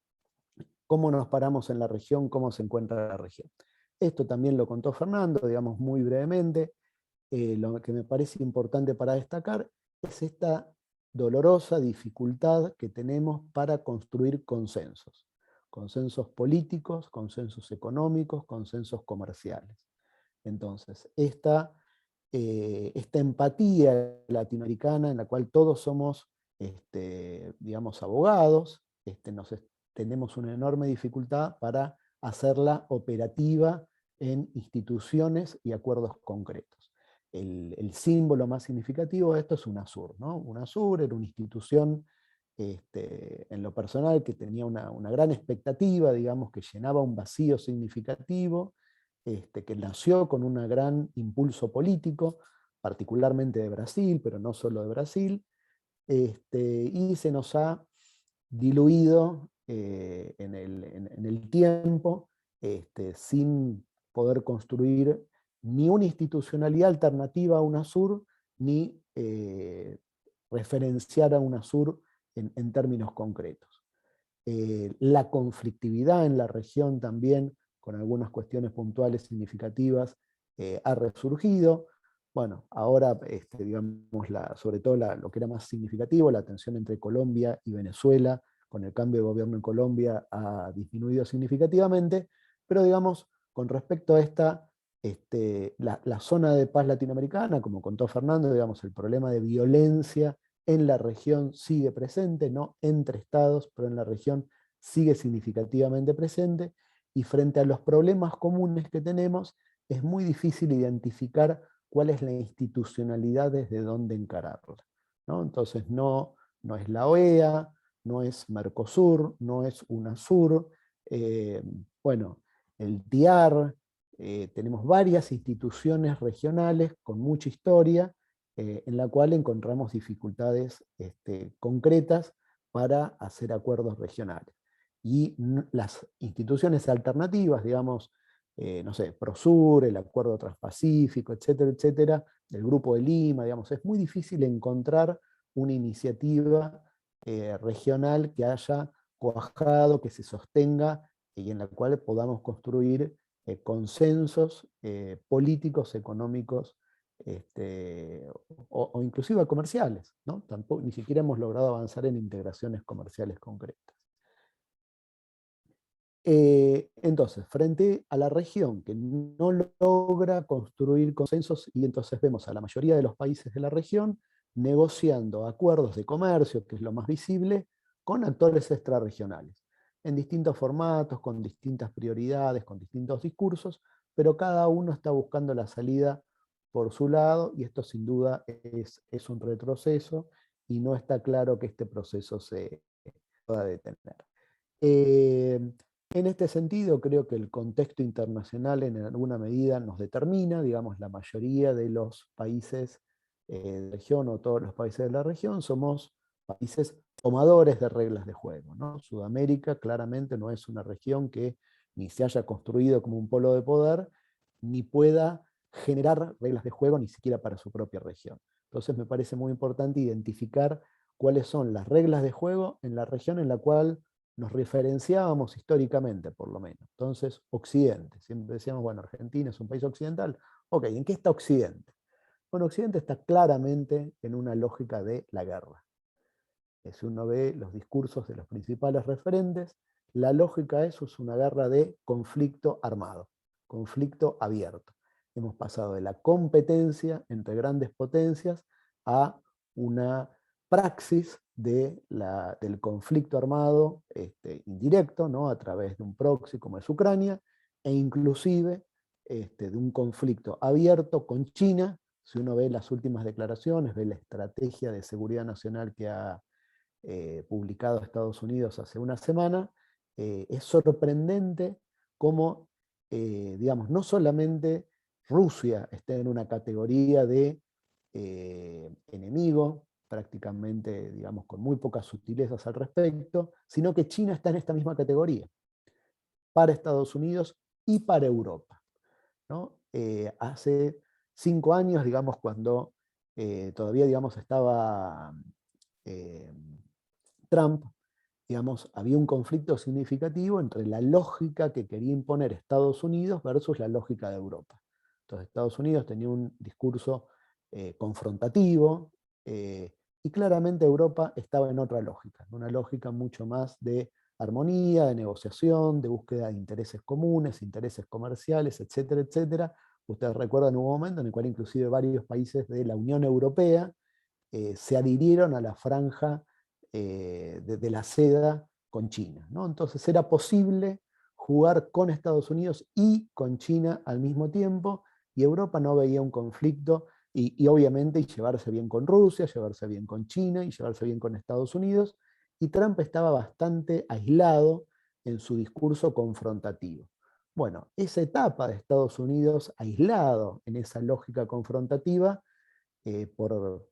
Speaker 7: cómo nos paramos en la región, cómo se encuentra la región. Esto también lo contó Fernando, digamos muy brevemente. Lo que me parece importante para destacar es esta dolorosa dificultad que tenemos para construir consensos. Consensos políticos, consensos económicos, consensos comerciales. Entonces, esta empatía latinoamericana en la cual todos somos, digamos, abogados, tenemos una enorme dificultad para hacerla operativa en instituciones y acuerdos concretos. El símbolo más significativo de esto es UNASUR, ¿no? UNASUR era una institución, en lo personal, que tenía una gran expectativa, digamos, que llenaba un vacío significativo, que nació con un gran impulso político, particularmente de Brasil, pero no solo de Brasil, y se nos ha diluido en el tiempo, sin poder construir ni una institucionalidad alternativa a UNASUR, ni referenciar a UNASUR en términos concretos. La conflictividad en la región también, con algunas cuestiones puntuales significativas, ha resurgido. Bueno, ahora, digamos, sobre todo lo que era más significativo, la tensión entre Colombia y Venezuela, con el cambio de gobierno en Colombia, ha disminuido significativamente, pero digamos, con respecto a esta, la zona de paz latinoamericana, como contó Fernando, digamos, el problema de violencia en la región sigue presente, no entre estados, pero en la región sigue significativamente presente, y frente a los problemas comunes que tenemos, es muy difícil identificar cuál es la institucionalidad desde dónde encararla. ¿no? Entonces no es la OEA, no es Mercosur, no es UNASUR, bueno, el TIAR, tenemos varias instituciones regionales con mucha historia, en la cual encontramos dificultades concretas para hacer acuerdos regionales. Y las instituciones alternativas, digamos, no sé, Prosur, el Acuerdo Transpacífico, etcétera, etcétera, del Grupo de Lima, digamos, es muy difícil encontrar una iniciativa regional que haya cuajado, que se sostenga y en la cual podamos construir consensos políticos, económicos, o inclusive comerciales, ¿no? Tampoco, ni siquiera hemos logrado avanzar en integraciones comerciales concretas. Entonces, frente a la región que no logra construir consensos, y entonces vemos a la mayoría de los países de la región negociando acuerdos de comercio, que es lo más visible, con actores extrarregionales, en distintos formatos, con distintas prioridades, con distintos discursos, pero cada uno está buscando la salida por su lado, y esto sin duda es un retroceso, y no está claro que este proceso se pueda detener. En este sentido, creo que el contexto internacional en alguna medida nos determina, digamos, la mayoría de los países de la región o todos los países de la región somos países tomadores de reglas de juego, ¿no? Sudamérica claramente no es una región que ni se haya construido como un polo de poder, ni pueda generar reglas de juego ni siquiera para su propia región. Entonces me parece muy importante identificar cuáles son las reglas de juego en la región en la cual nos referenciábamos históricamente, por lo menos. Entonces, Occidente. Siempre decíamos, bueno, Argentina es un país occidental. Ok, ¿en qué está Occidente? Bueno, Occidente está claramente en una lógica de la guerra. Si uno ve los discursos de los principales referentes, la lógica de eso es una guerra de conflicto armado, conflicto abierto. Hemos pasado de la competencia entre grandes potencias a una praxis del conflicto armado indirecto, ¿no? A través de un proxy como es Ucrania, e inclusive de un conflicto abierto con China. Si uno ve las últimas declaraciones, ve la estrategia de seguridad nacional que ha publicado Estados Unidos hace una semana, es sorprendente cómo, digamos, no solamente Rusia está en una categoría de enemigo, prácticamente, digamos, con muy pocas sutilezas al respecto, sino que China está en esta misma categoría, para Estados Unidos y para Europa, ¿no? Hace 5 años, digamos, cuando todavía, digamos, estaba Trump, digamos, había un conflicto significativo entre la lógica que quería imponer Estados Unidos versus la lógica de Europa. Entonces Estados Unidos tenía un discurso confrontativo, y claramente Europa estaba en otra lógica, una lógica mucho más de armonía, de negociación, de búsqueda de intereses comunes, intereses comerciales, etcétera, etcétera. Ustedes recuerdan un momento en el cual inclusive varios países de la Unión Europea se adhirieron a la franja de la seda con China, ¿no? Entonces era posible jugar con Estados Unidos y con China al mismo tiempo, y Europa no veía un conflicto, y obviamente llevarse bien con Rusia, llevarse bien con China y llevarse bien con Estados Unidos, y Trump estaba bastante aislado en su discurso confrontativo. Bueno, esa etapa de Estados Unidos aislado en esa lógica confrontativa, por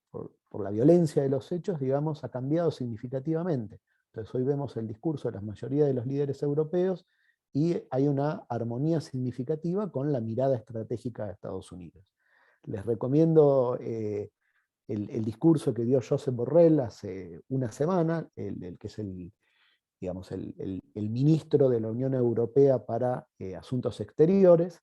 Speaker 7: la violencia de los hechos, digamos, ha cambiado significativamente. Entonces hoy vemos el discurso de la mayoría de los líderes europeos y hay una armonía significativa con la mirada estratégica de Estados Unidos. Les recomiendo el discurso que dio Josep Borrell hace una semana, el que es digamos, el ministro de la Unión Europea para Asuntos Exteriores.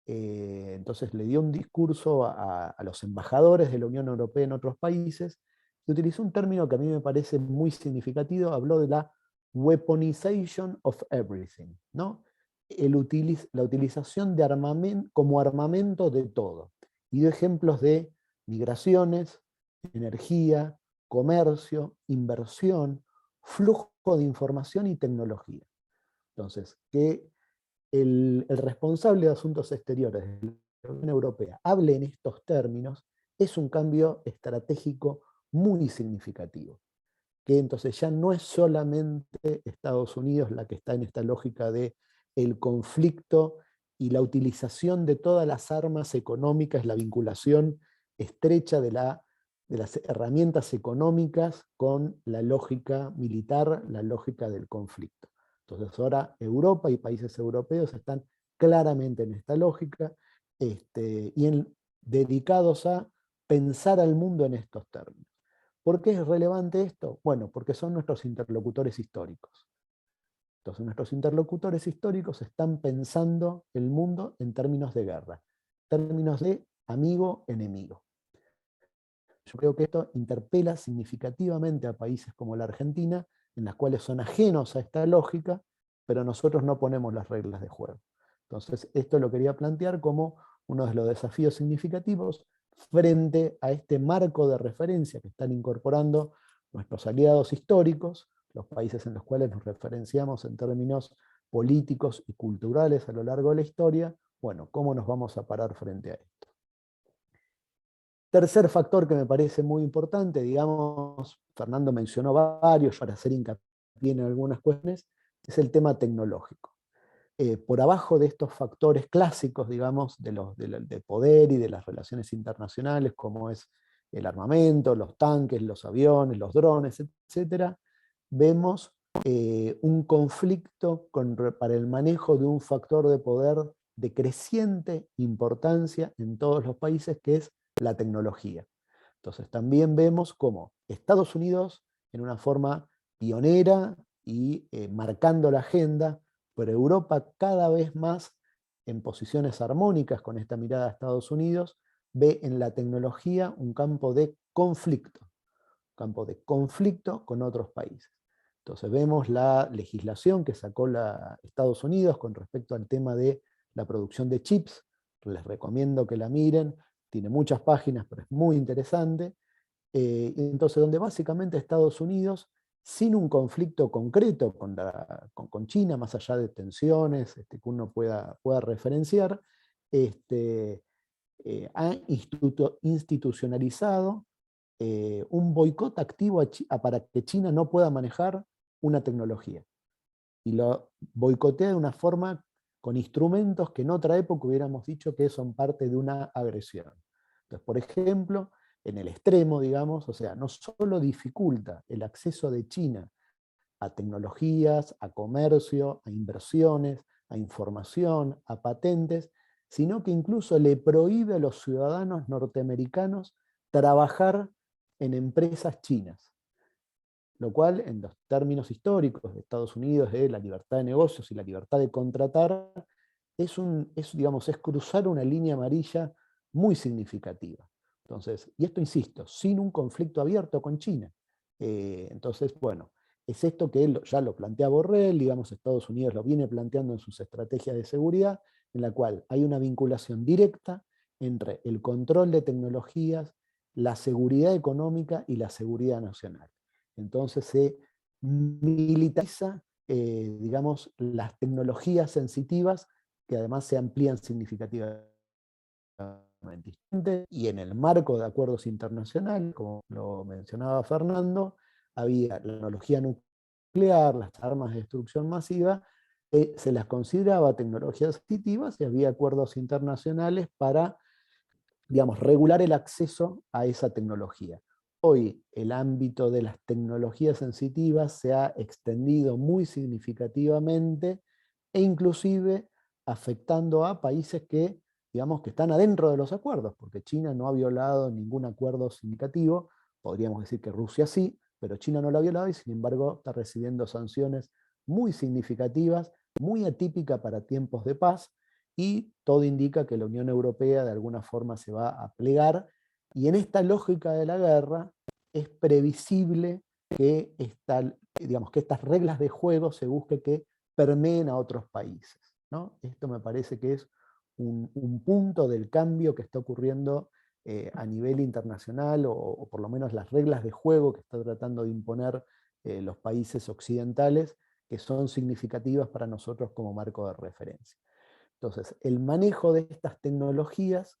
Speaker 7: Entonces le dio un discurso a los embajadores de la Unión Europea en otros países, y utilizó un término que a mí me parece muy significativo. Habló de la weaponization of everything, ¿no? La utilización de armamento como armamento de todo. Y dio ejemplos de migraciones, energía, comercio, inversión, flujo de información y tecnología. Entonces, que el responsable de Asuntos Exteriores de la Unión Europea hable en estos términos es un cambio estratégico muy significativo, que entonces ya no es solamente Estados Unidos la que está en esta lógica de el conflicto y la utilización de todas las armas económicas, la vinculación estrecha de las herramientas económicas con la lógica militar, la lógica del conflicto. Entonces ahora Europa y países europeos están claramente en esta lógica dedicados a pensar al mundo en estos términos. ¿Por qué es relevante esto? Bueno, porque son nuestros interlocutores históricos. Entonces nuestros interlocutores históricos están pensando el mundo en términos de guerra, términos de amigo-enemigo. Yo creo que esto interpela significativamente a países como la Argentina, en las cuales son ajenos a esta lógica, pero nosotros no ponemos las reglas de juego. Entonces, esto lo quería plantear como uno de los desafíos significativos frente a este marco de referencia que están incorporando nuestros aliados históricos, los países en los cuales nos referenciamos en términos políticos y culturales a lo largo de la historia. Bueno, ¿cómo nos vamos a parar frente a esto? Tercer factor que me parece muy importante, digamos, Fernando mencionó varios para hacer hincapié en algunas cuestiones, es el tema tecnológico. Por abajo de estos factores clásicos, digamos, de poder y de las relaciones internacionales, como es el armamento, los tanques, los aviones, los drones, etc., vemos un conflicto para el manejo de un factor de poder de creciente importancia en todos los países, que es la tecnología. Entonces también vemos cómo Estados Unidos, en una forma pionera y marcando la agenda, pero Europa cada vez más en posiciones armónicas con esta mirada a Estados Unidos, ve en la tecnología un campo de conflicto con otros países. Entonces vemos la legislación que sacó Estados Unidos con respecto al tema de la producción de chips. Les recomiendo que la miren, tiene muchas páginas, pero es muy interesante. Entonces, donde básicamente Estados Unidos, sin un conflicto concreto con China, más allá de tensiones que uno pueda referenciar, ha institucionalizado un boicot activo para que China no pueda manejar una tecnología. Y lo boicotea de una forma con instrumentos que en otra época hubiéramos dicho que son parte de una agresión. Entonces, por ejemplo, en el extremo, digamos, o sea, no solo dificulta el acceso de China a tecnologías, a comercio, a inversiones, a información, a patentes, sino que incluso le prohíbe a los ciudadanos norteamericanos trabajar en empresas chinas. Lo cual, en los términos históricos de Estados Unidos, de la libertad de negocios y la libertad de contratar, es cruzar una línea amarilla muy significativa. Entonces, y esto insisto, sin un conflicto abierto con China. Entonces, bueno, es esto que ya lo plantea Borrell, digamos, Estados Unidos lo viene planteando en sus estrategias de seguridad, en la cual hay una vinculación directa entre el control de tecnologías, la seguridad económica y la seguridad nacional. Entonces se militariza, digamos, las tecnologías sensitivas que además se amplían significativamente. Y en el marco de acuerdos internacionales, como lo mencionaba Fernando, había la tecnología nuclear, las armas de destrucción masiva, se las consideraba tecnologías sensitivas y había acuerdos internacionales para, digamos, regular el acceso a esa tecnología. Hoy el ámbito de las tecnologías sensitivas se ha extendido muy significativamente e inclusive afectando a países que, digamos, que están adentro de los acuerdos, porque China no ha violado ningún acuerdo significativo, podríamos decir que Rusia sí, pero China no lo ha violado y sin embargo está recibiendo sanciones muy significativas, muy atípicas para tiempos de paz, y todo indica que la Unión Europea de alguna forma se va a plegar. Y en esta lógica de la guerra es previsible que, que estas reglas de juego se busque que permeen a otros países, ¿no? Esto me parece que es un punto del cambio que está ocurriendo a nivel internacional, o por lo menos las reglas de juego que está tratando de imponer los países occidentales, que son significativas para nosotros como marco de referencia. Entonces, el manejo de estas tecnologías,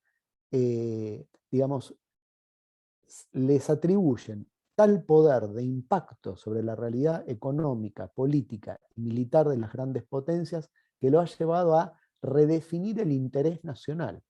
Speaker 7: digamos, les atribuyen tal poder de impacto sobre la realidad económica, política y militar de las grandes potencias que lo ha llevado a redefinir el interés nacional,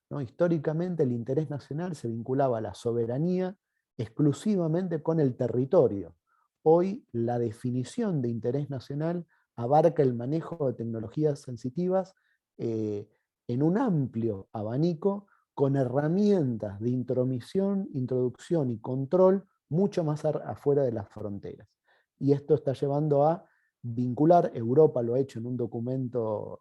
Speaker 7: ¿no? Históricamente el interés nacional se vinculaba a la soberanía exclusivamente con el territorio. Hoy la definición de interés nacional abarca el manejo de tecnologías sensitivas en un amplio abanico, con herramientas de intromisión, introducción y control mucho más afuera de las fronteras. Y esto está llevando a vincular, Europa lo ha hecho en un documento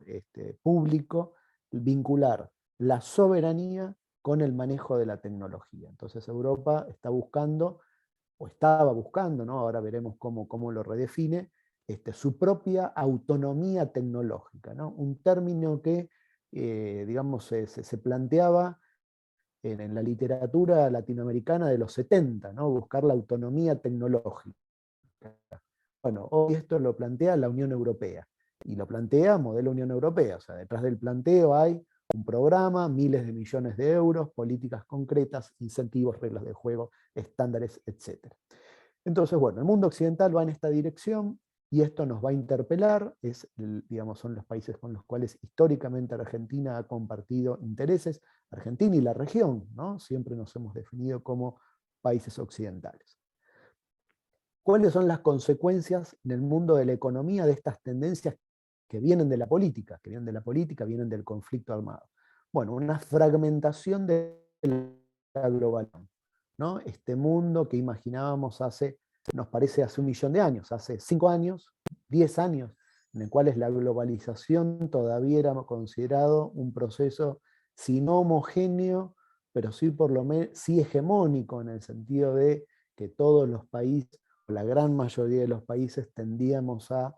Speaker 7: público, vincular la soberanía con el manejo de la tecnología. Entonces Europa está buscando, o estaba buscando, ¿no? Ahora veremos cómo lo redefine, su propia autonomía tecnológica, ¿no? Un término que, digamos, se planteaba en la literatura latinoamericana de los 70, ¿no? Buscar la autonomía tecnológica. Bueno, hoy esto lo plantea la Unión Europea, y lo plantea modelo Unión Europea, o sea, detrás del planteo hay un programa, miles de millones de euros, políticas concretas, incentivos, reglas de juego, estándares, etc. Entonces, bueno, el mundo occidental va en esta dirección, y esto nos va a interpelar, digamos, son los países con los cuales históricamente Argentina ha compartido intereses, Argentina y la región, ¿no? Siempre nos hemos definido como países occidentales. ¿Cuáles son las consecuencias en el mundo de la economía de estas tendencias que vienen de la política, vienen del conflicto armado? Bueno, una fragmentación de la globalización, ¿no? Este mundo que imaginábamos nos parece hace 1 millón de años, hace 5 años, 10 años, en el cual la globalización todavía era considerado un proceso, si no homogéneo, pero sí por lo menos sí hegemónico, en el sentido de que todos los países, o la gran mayoría de los países, tendíamos a,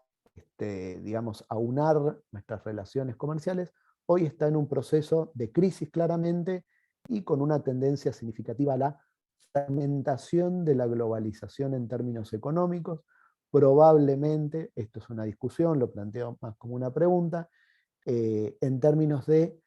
Speaker 7: digamos, aunar nuestras relaciones comerciales. Hoy está en un proceso de crisis claramente, y con una tendencia significativa a la fragmentación de la globalización en términos económicos. Probablemente, esto es una discusión, lo planteo más como una pregunta, en términos de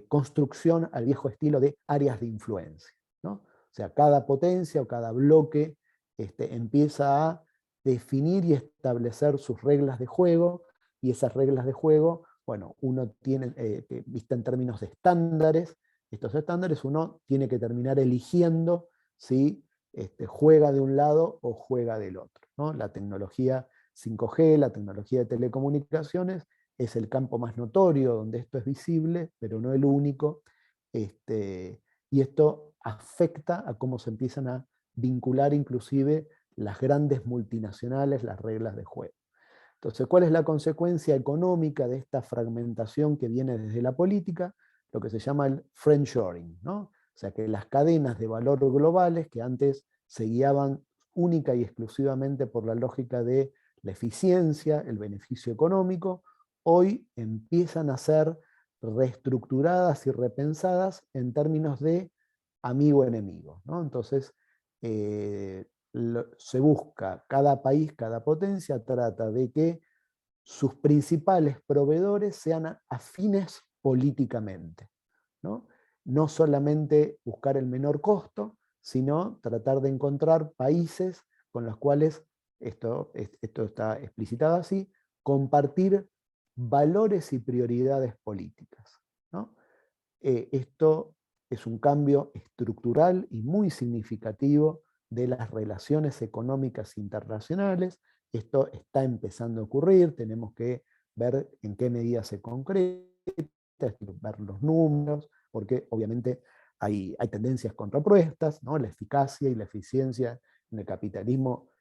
Speaker 7: construcción al viejo estilo de áreas de influencia, ¿no? O sea, cada potencia o cada bloque empieza a definir y establecer sus reglas de juego, y esas reglas de juego, bueno, uno tiene, vista en términos de estándares, estos estándares uno tiene que terminar eligiendo si juega de un lado o juega del otro, ¿no? La tecnología 5G, la tecnología de telecomunicaciones, es el campo más notorio donde esto es visible, pero no el único, y esto afecta a cómo se empiezan a vincular inclusive las grandes multinacionales, las reglas de juego. Entonces, ¿cuál es la consecuencia económica de esta fragmentación que viene desde la política? Lo que se llama el friendshoring, ¿no? O sea, que las cadenas de valor globales, que antes se guiaban única y exclusivamente por la lógica de la eficiencia, el beneficio económico, hoy empiezan a ser reestructuradas y repensadas en términos de amigo-enemigo, ¿no? Entonces, se busca, cada país, cada potencia trata de que sus principales proveedores sean afines políticamente, ¿no? No solamente buscar el menor costo, sino tratar de encontrar países con los cuales, esto está explicitado así, compartir valores y prioridades políticas, ¿no? Esto es un cambio estructural y muy significativo de las relaciones económicas internacionales. Esto está empezando a ocurrir, tenemos que ver en qué medida se concreta, ver los números, porque obviamente hay tendencias contrapuestas, ¿no? La eficacia y la eficiencia en el capitalismo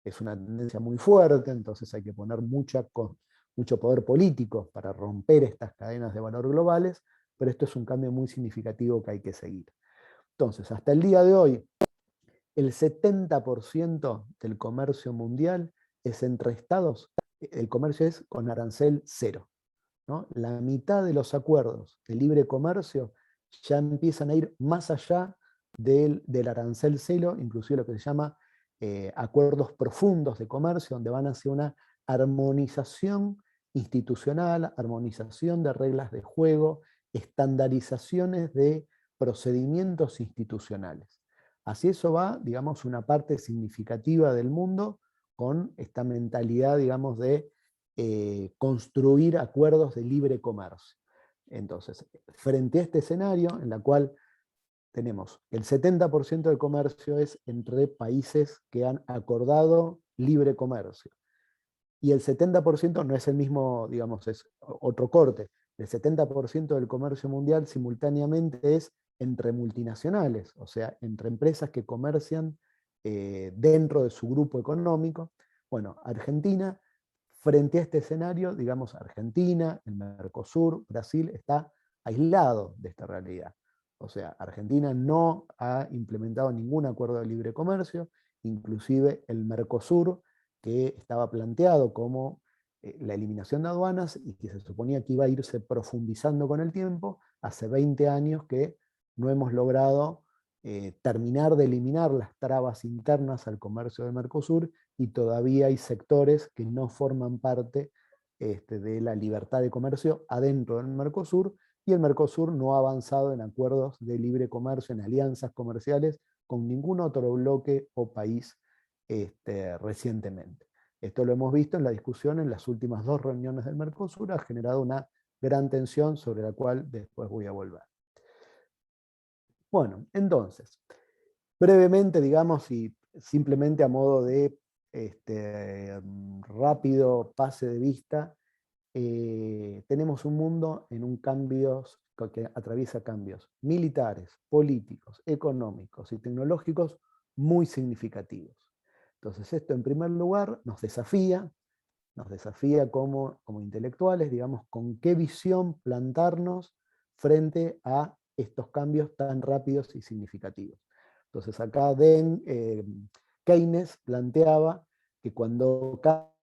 Speaker 7: es una tendencia muy fuerte, entonces hay que poner mucho poder político para romper estas cadenas de valor globales, pero esto es un cambio muy significativo que hay que seguir. Entonces, hasta el día de hoy, el 70% del comercio mundial es entre estados, el comercio es con arancel cero, ¿no? La mitad de los acuerdos de libre comercio ya empiezan a ir más allá del arancel cero, inclusive lo que se llama acuerdos profundos de comercio, donde van hacia una armonización institucional, armonización de reglas de juego, estandarizaciones de procedimientos institucionales. Así eso va, digamos, una parte significativa del mundo con esta mentalidad, digamos, de construir acuerdos de libre comercio. Entonces, frente a este escenario en el cual tenemos el 70% del comercio es entre países que han acordado libre comercio, y el 70% no es el mismo, digamos, es otro corte. El 70% del comercio mundial simultáneamente es entre multinacionales, o sea, entre empresas que comercian dentro de su grupo económico. Bueno, Argentina, frente a este escenario, digamos, Argentina, el Mercosur, Brasil, está aislado de esta realidad. O sea, Argentina no ha implementado ningún acuerdo de libre comercio, inclusive el Mercosur, que estaba planteado como la eliminación de aduanas y que se suponía que iba a irse profundizando con el tiempo, hace 20 años que no hemos logrado terminar de eliminar las trabas internas al comercio del Mercosur, y todavía hay sectores que no forman parte de la libertad de comercio adentro del Mercosur, y el Mercosur no ha avanzado en acuerdos de libre comercio, en alianzas comerciales con ningún otro bloque o país recientemente. Esto lo hemos visto en la discusión en las últimas 2 reuniones del Mercosur, ha generado una gran tensión sobre la cual después voy a volver. Bueno, entonces, brevemente, digamos, y simplemente a modo de rápido pase de vista, tenemos un mundo en un cambio que atraviesa cambios militares, políticos, económicos y tecnológicos muy significativos. Entonces esto en primer lugar nos desafía como intelectuales, digamos, con qué visión plantarnos frente a estos cambios tan rápidos y significativos. Entonces acá Keynes planteaba que cuando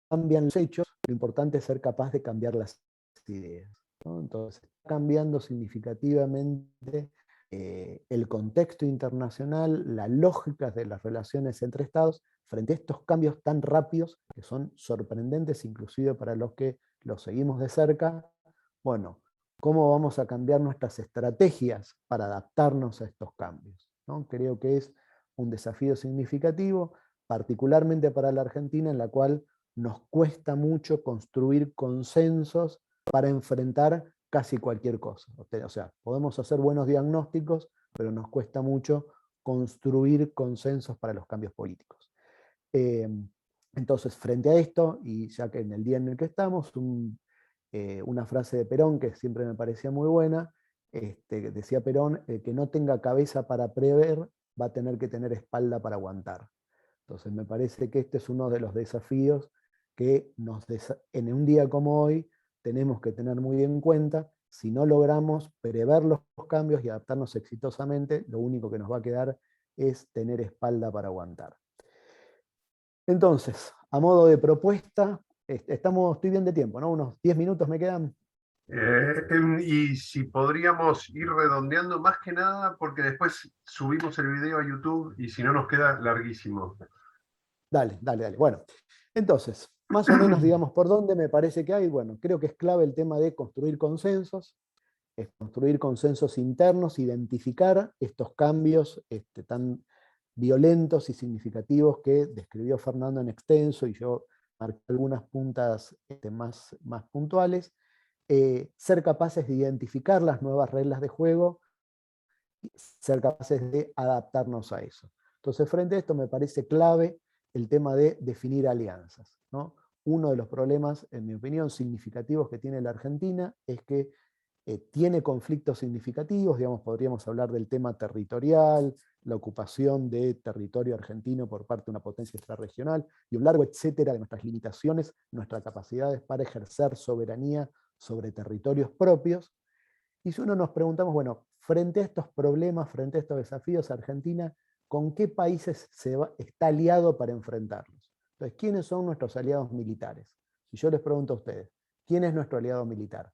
Speaker 7: cambian los hechos, lo importante es ser capaz de cambiar las ideas, ¿no? Entonces, cambiando significativamente el contexto internacional, las lógicas de las relaciones entre estados, frente a estos cambios tan rápidos, que son sorprendentes inclusive para los que los seguimos de cerca. Bueno, ¿cómo vamos a cambiar nuestras estrategias para adaptarnos a estos cambios, ¿no? Creo que es un desafío significativo, particularmente para la Argentina, en la cual nos cuesta mucho construir consensos para enfrentar casi cualquier cosa. O sea, podemos hacer buenos diagnósticos, pero nos cuesta mucho construir consensos para los cambios políticos. Entonces, frente a esto, y ya que en el día en el que estamos, una frase de Perón que siempre me parecía muy buena, decía Perón, el que no tenga cabeza para prever va a tener que tener espalda para aguantar. Entonces me parece que este es uno de los desafíos que en un día como hoy tenemos que tener muy en cuenta. Si no logramos prever los cambios y adaptarnos exitosamente, lo único que nos va a quedar es tener espalda para aguantar. Entonces, a modo de propuesta, estoy bien de tiempo, ¿no? Unos 10 minutos me quedan.
Speaker 3: Y si podríamos ir redondeando más que nada, porque después subimos el video a YouTube y si no nos queda larguísimo.
Speaker 7: Dale. Bueno, entonces, más o menos, digamos, por dónde me parece que hay. Bueno, creo que es clave el tema de construir consensos internos, identificar estos cambios tan violentos y significativos que describió Fernando en extenso, y yo marqué algunas puntas más puntuales. Ser capaces de identificar las nuevas reglas de juego, y ser capaces de adaptarnos a eso. Entonces, frente a esto me parece clave el tema de definir alianzas, ¿no? Uno de los problemas, en mi opinión, significativos que tiene la Argentina es que tiene conflictos significativos, digamos, podríamos hablar del tema territorial, la ocupación de territorio argentino por parte de una potencia extrarregional, y un largo etcétera de nuestras limitaciones, nuestras capacidades para ejercer soberanía sobre territorios propios. Y si uno nos preguntamos, bueno, frente a estos problemas, frente a estos desafíos, Argentina, ¿con qué países está aliado para enfrentarlos? Entonces, ¿quiénes son nuestros aliados militares? Si yo les pregunto a ustedes, ¿quién es nuestro aliado militar?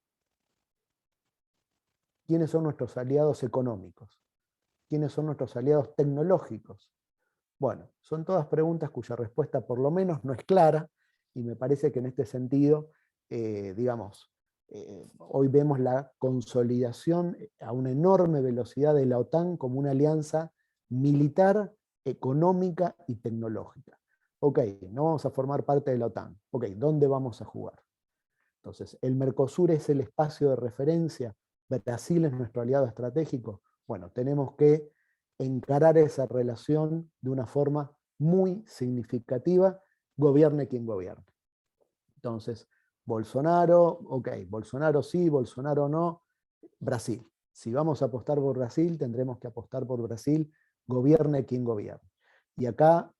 Speaker 7: ¿Quiénes son nuestros aliados económicos? ¿Quiénes son nuestros aliados tecnológicos? Bueno, son todas preguntas cuya respuesta por lo menos no es clara, y me parece que en este sentido, hoy vemos la consolidación a una enorme velocidad de la OTAN como una alianza militar, económica y tecnológica. Ok, no vamos a formar parte de la OTAN. Ok, ¿dónde vamos a jugar? Entonces, ¿el Mercosur es el espacio de referencia? ¿Brasil es nuestro aliado estratégico? Bueno, tenemos que encarar esa relación de una forma muy significativa, gobierne quien gobierne. Entonces, Bolsonaro, ok, Bolsonaro sí, Bolsonaro no, Brasil. Si vamos a apostar por Brasil, tendremos que apostar por Brasil, gobierne quien gobierne. Y acá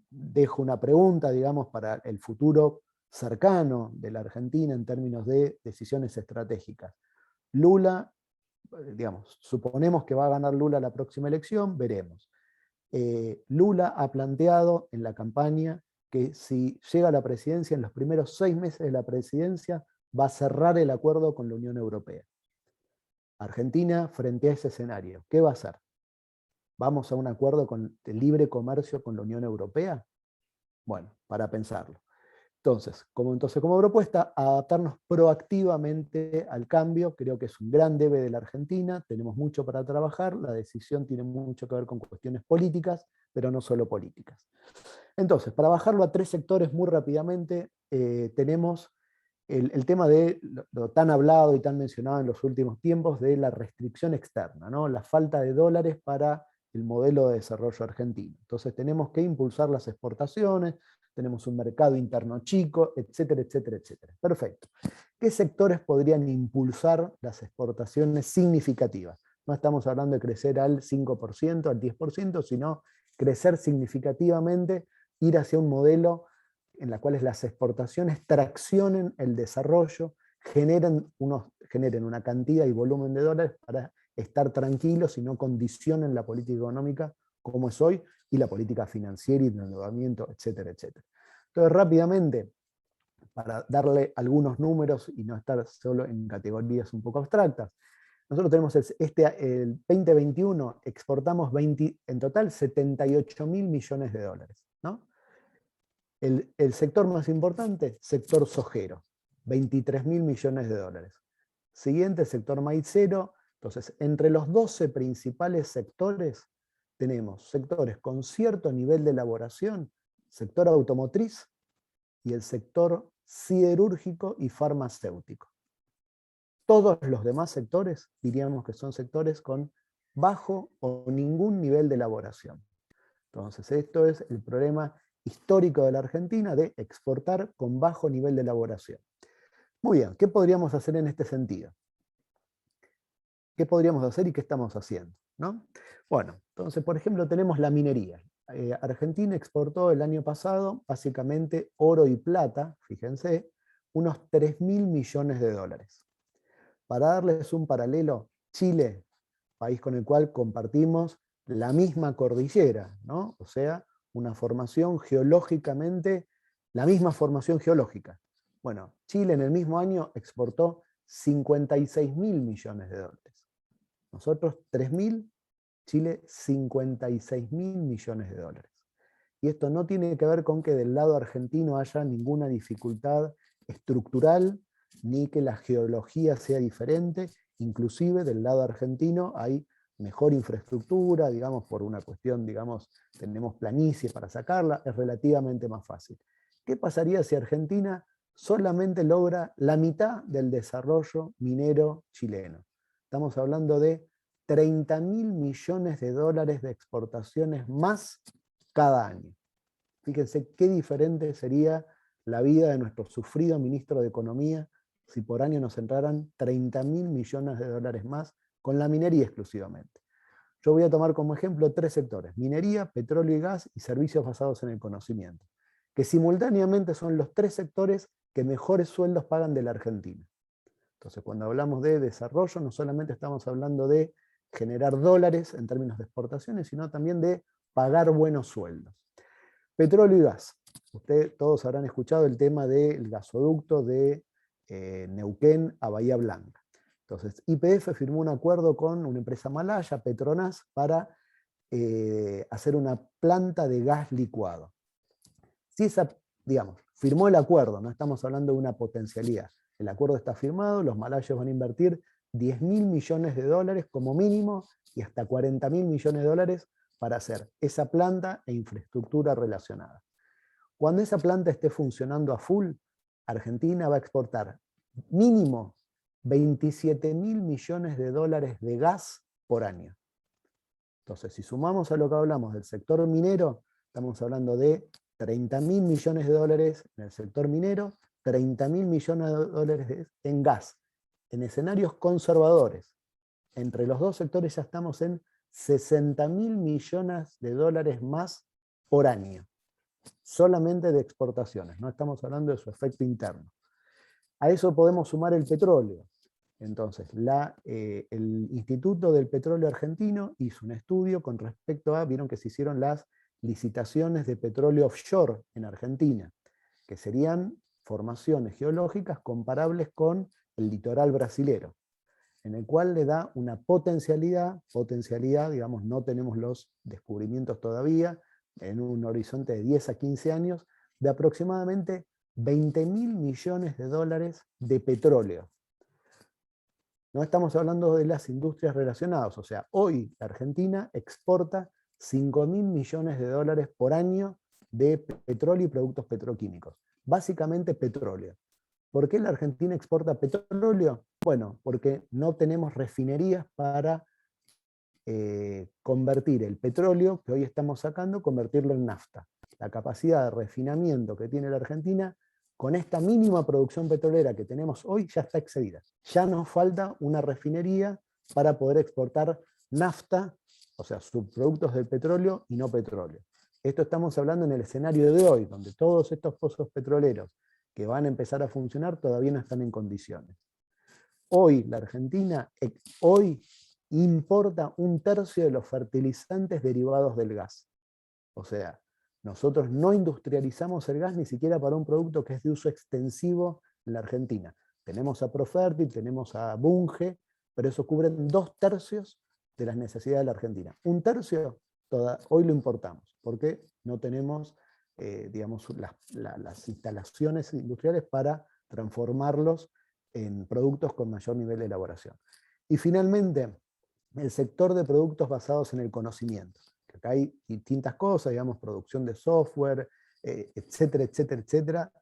Speaker 7: dejo una pregunta, digamos, para el futuro cercano de la Argentina en términos de decisiones estratégicas. Lula, digamos, suponemos que va a ganar Lula la próxima elección, veremos. Lula ha planteado en la campaña que si llega a la presidencia, en los primeros 6 meses de la presidencia, va a cerrar el acuerdo con la Unión Europea. Argentina, frente a ese escenario, ¿qué va a hacer? ¿Vamos a un acuerdo de libre comercio con la Unión Europea? Bueno, para pensarlo. Entonces, como propuesta, adaptarnos proactivamente al cambio, creo que es un gran debe de la Argentina, tenemos mucho para trabajar, la decisión tiene mucho que ver con cuestiones políticas, pero no solo políticas. Entonces, para bajarlo a 3 sectores muy rápidamente, tenemos el tema de lo tan hablado y tan mencionado en los últimos tiempos de la restricción externa, ¿no? La falta de dólares para el modelo de desarrollo argentino. Entonces tenemos que impulsar las exportaciones, tenemos un mercado interno chico, etcétera, etcétera, etcétera. Perfecto. ¿Qué sectores podrían impulsar las exportaciones significativas? No estamos hablando de crecer al 5%, al 10%, sino crecer significativamente, ir hacia un modelo en el cual las exportaciones traccionen el desarrollo, generen una cantidad y volumen de dólares para estar tranquilos y no condicionen la política económica como es hoy, y la política financiera y de endeudamiento, etcétera, etcétera. Entonces, rápidamente, para darle algunos números y no estar solo en categorías un poco abstractas, nosotros tenemos el 2021, exportamos en total 78.000 millones de dólares, ¿no? El sector más importante, sector sojero, 23.000 millones de dólares. Siguiente, sector maicero. Entonces, entre los 12 principales sectores, tenemos sectores con cierto nivel de elaboración, sector automotriz y el sector siderúrgico y farmacéutico. Todos los demás sectores diríamos que son sectores con bajo o ningún nivel de elaboración. Entonces, esto es el problema histórico de la Argentina de exportar con bajo nivel de elaboración. Muy bien, ¿qué podríamos hacer en este sentido? ¿Qué podríamos hacer y qué estamos haciendo? ¿No? Bueno, entonces, por ejemplo, tenemos la minería. Argentina exportó el año pasado básicamente oro y plata, fíjense, unos 3.000 millones de dólares. Para darles un paralelo, Chile, país con el cual compartimos la misma cordillera, ¿no? O sea, una formación geológicamente, la misma formación geológica. Bueno, Chile en el mismo año exportó 56.000 millones de dólares. Nosotros 3.000, Chile 56.000 millones de dólares. Y esto no tiene que ver con que del lado argentino haya ninguna dificultad estructural, ni que la geología sea diferente, inclusive del lado argentino hay mejor infraestructura, digamos, por una cuestión, digamos, tenemos planicies para sacarla, es relativamente más fácil. ¿Qué pasaría si Argentina solamente logra la mitad del desarrollo minero chileno? Estamos hablando de 30.000 millones de dólares de exportaciones más cada año. Fíjense qué diferente sería la vida de nuestro sufrido ministro de Economía si por año nos entraran 30.000 millones de dólares más con la minería exclusivamente. Yo voy a tomar como ejemplo 3 sectores: minería, petróleo y gas y servicios basados en el conocimiento, que simultáneamente son los 3 sectores que mejores sueldos pagan de la Argentina. Entonces, cuando hablamos de desarrollo, no solamente estamos hablando de generar dólares en términos de exportaciones, sino también de pagar buenos sueldos. Petróleo y gas. Ustedes todos habrán escuchado el tema del gasoducto de Neuquén a Bahía Blanca. Entonces, YPF firmó un acuerdo con una empresa malaya, Petronas, para hacer una planta de gas licuado. Si esa, digamos, firmó el acuerdo, no estamos hablando de una potencialidad, el acuerdo está firmado, los malayos van a invertir 10.000 millones de dólares como mínimo y hasta 40.000 millones de dólares para hacer esa planta e infraestructura relacionada. Cuando esa planta esté funcionando a full, Argentina va a exportar mínimo 27.000 millones de dólares de gas por año. Entonces, si sumamos a lo que hablamos del sector minero, estamos hablando de 30.000 millones de dólares en el sector minero, 30.000 millones de dólares en gas, en escenarios conservadores. Entre los dos sectores ya estamos en 60.000 millones de dólares más por año, solamente de exportaciones, no estamos hablando de su efecto interno. A eso podemos sumar el petróleo. Entonces, el Instituto del Petróleo Argentino hizo un estudio con respecto a, vieron que se hicieron las licitaciones de petróleo offshore en Argentina, que serían formaciones geológicas comparables con el litoral brasilero, en el cual le da una potencialidad, digamos, no tenemos los descubrimientos todavía, en un horizonte de 10 a 15 años, de aproximadamente 20.000 millones de dólares de petróleo. No estamos hablando de las industrias relacionadas, o sea, hoy la Argentina exporta 5.000 millones de dólares por año de petróleo y productos petroquímicos. Básicamente petróleo. ¿Por qué la Argentina exporta petróleo? Bueno, porque no tenemos refinerías para convertir el petróleo que hoy estamos sacando, convertirlo en nafta. La capacidad de refinamiento que tiene la Argentina, con esta mínima producción petrolera que tenemos hoy, ya está excedida. Ya nos falta una refinería para poder exportar nafta, o sea, subproductos del petróleo y no petróleo. Esto estamos hablando en el escenario de hoy, donde todos estos pozos petroleros que van a empezar a funcionar todavía no están en condiciones. Hoy la Argentina importa 1/3 de los fertilizantes derivados del gas. O sea, nosotros no industrializamos el gas ni siquiera para un producto que es de uso extensivo en la Argentina. Tenemos a Profertil, tenemos a Bunge, pero eso cubren 2/3 de las necesidades de la Argentina. 1/3 hoy lo importamos, porque no tenemos digamos, las instalaciones industriales para transformarlos en productos con mayor nivel de elaboración. Y finalmente, el sector de productos basados en el conocimiento. Acá hay distintas cosas, digamos, producción de software, etcétera, etcétera, etcétera.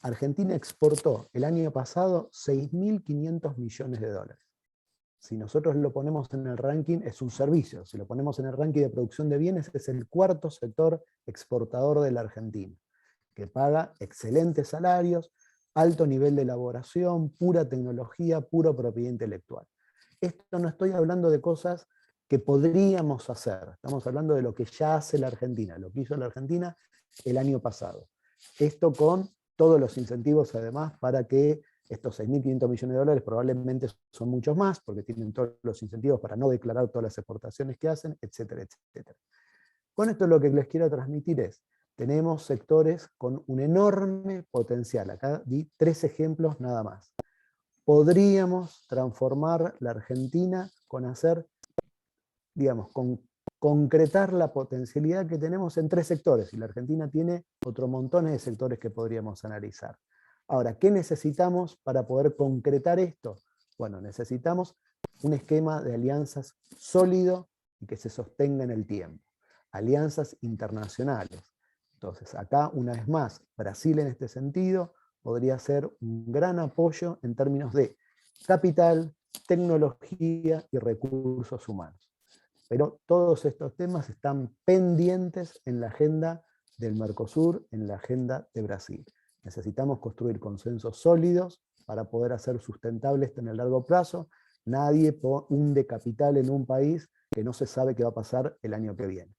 Speaker 7: Argentina exportó el año pasado 6.500 millones de dólares. Si nosotros lo ponemos en el ranking, es un servicio. Si lo ponemos en el ranking de producción de bienes, es el 4º sector exportador de la Argentina, que paga excelentes salarios, alto nivel de elaboración, pura tecnología, pura propiedad intelectual. Esto no estoy hablando de cosas que podríamos hacer, estamos hablando de lo que ya hace la Argentina, lo que hizo la Argentina el año pasado. Esto con todos los incentivos además para que estos 6.500 millones de dólares probablemente son muchos más, porque tienen todos los incentivos para no declarar todas las exportaciones que hacen, etcétera, etcétera. Con esto lo que les quiero transmitir es, tenemos sectores con un enorme potencial. Acá di 3 ejemplos nada más. Podríamos transformar la Argentina con hacer, digamos, con concretar la potencialidad que tenemos en 3 sectores, y la Argentina tiene otro montón de sectores que podríamos analizar. Ahora, ¿qué necesitamos para poder concretar esto? Bueno, necesitamos un esquema de alianzas sólido y que se sostenga en el tiempo. Alianzas internacionales. Entonces, acá, una vez más, Brasil en este sentido podría ser un gran apoyo en términos de capital, tecnología y recursos humanos. Pero todos estos temas están pendientes en la agenda del Mercosur, en la agenda de Brasil. Necesitamos construir consensos sólidos para poder hacer sustentable esto en el largo plazo. Nadie hunde capital en un país que no se sabe qué va a pasar el año que viene.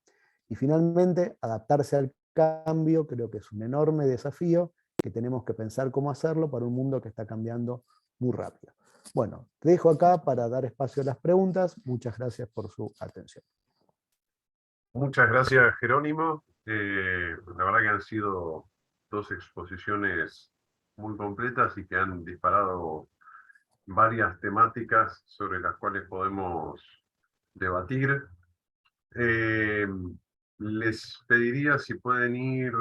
Speaker 7: Y finalmente, adaptarse al cambio creo que es un enorme desafío que tenemos que pensar cómo hacerlo para un mundo que está cambiando muy rápido. Bueno, te dejo acá para dar espacio a las preguntas. Muchas gracias por su atención.
Speaker 3: Muchas gracias, Jerónimo. La verdad que han sido 2 exposiciones muy completas y que han disparado varias temáticas sobre las cuales podemos debatir. Les pediría si pueden ir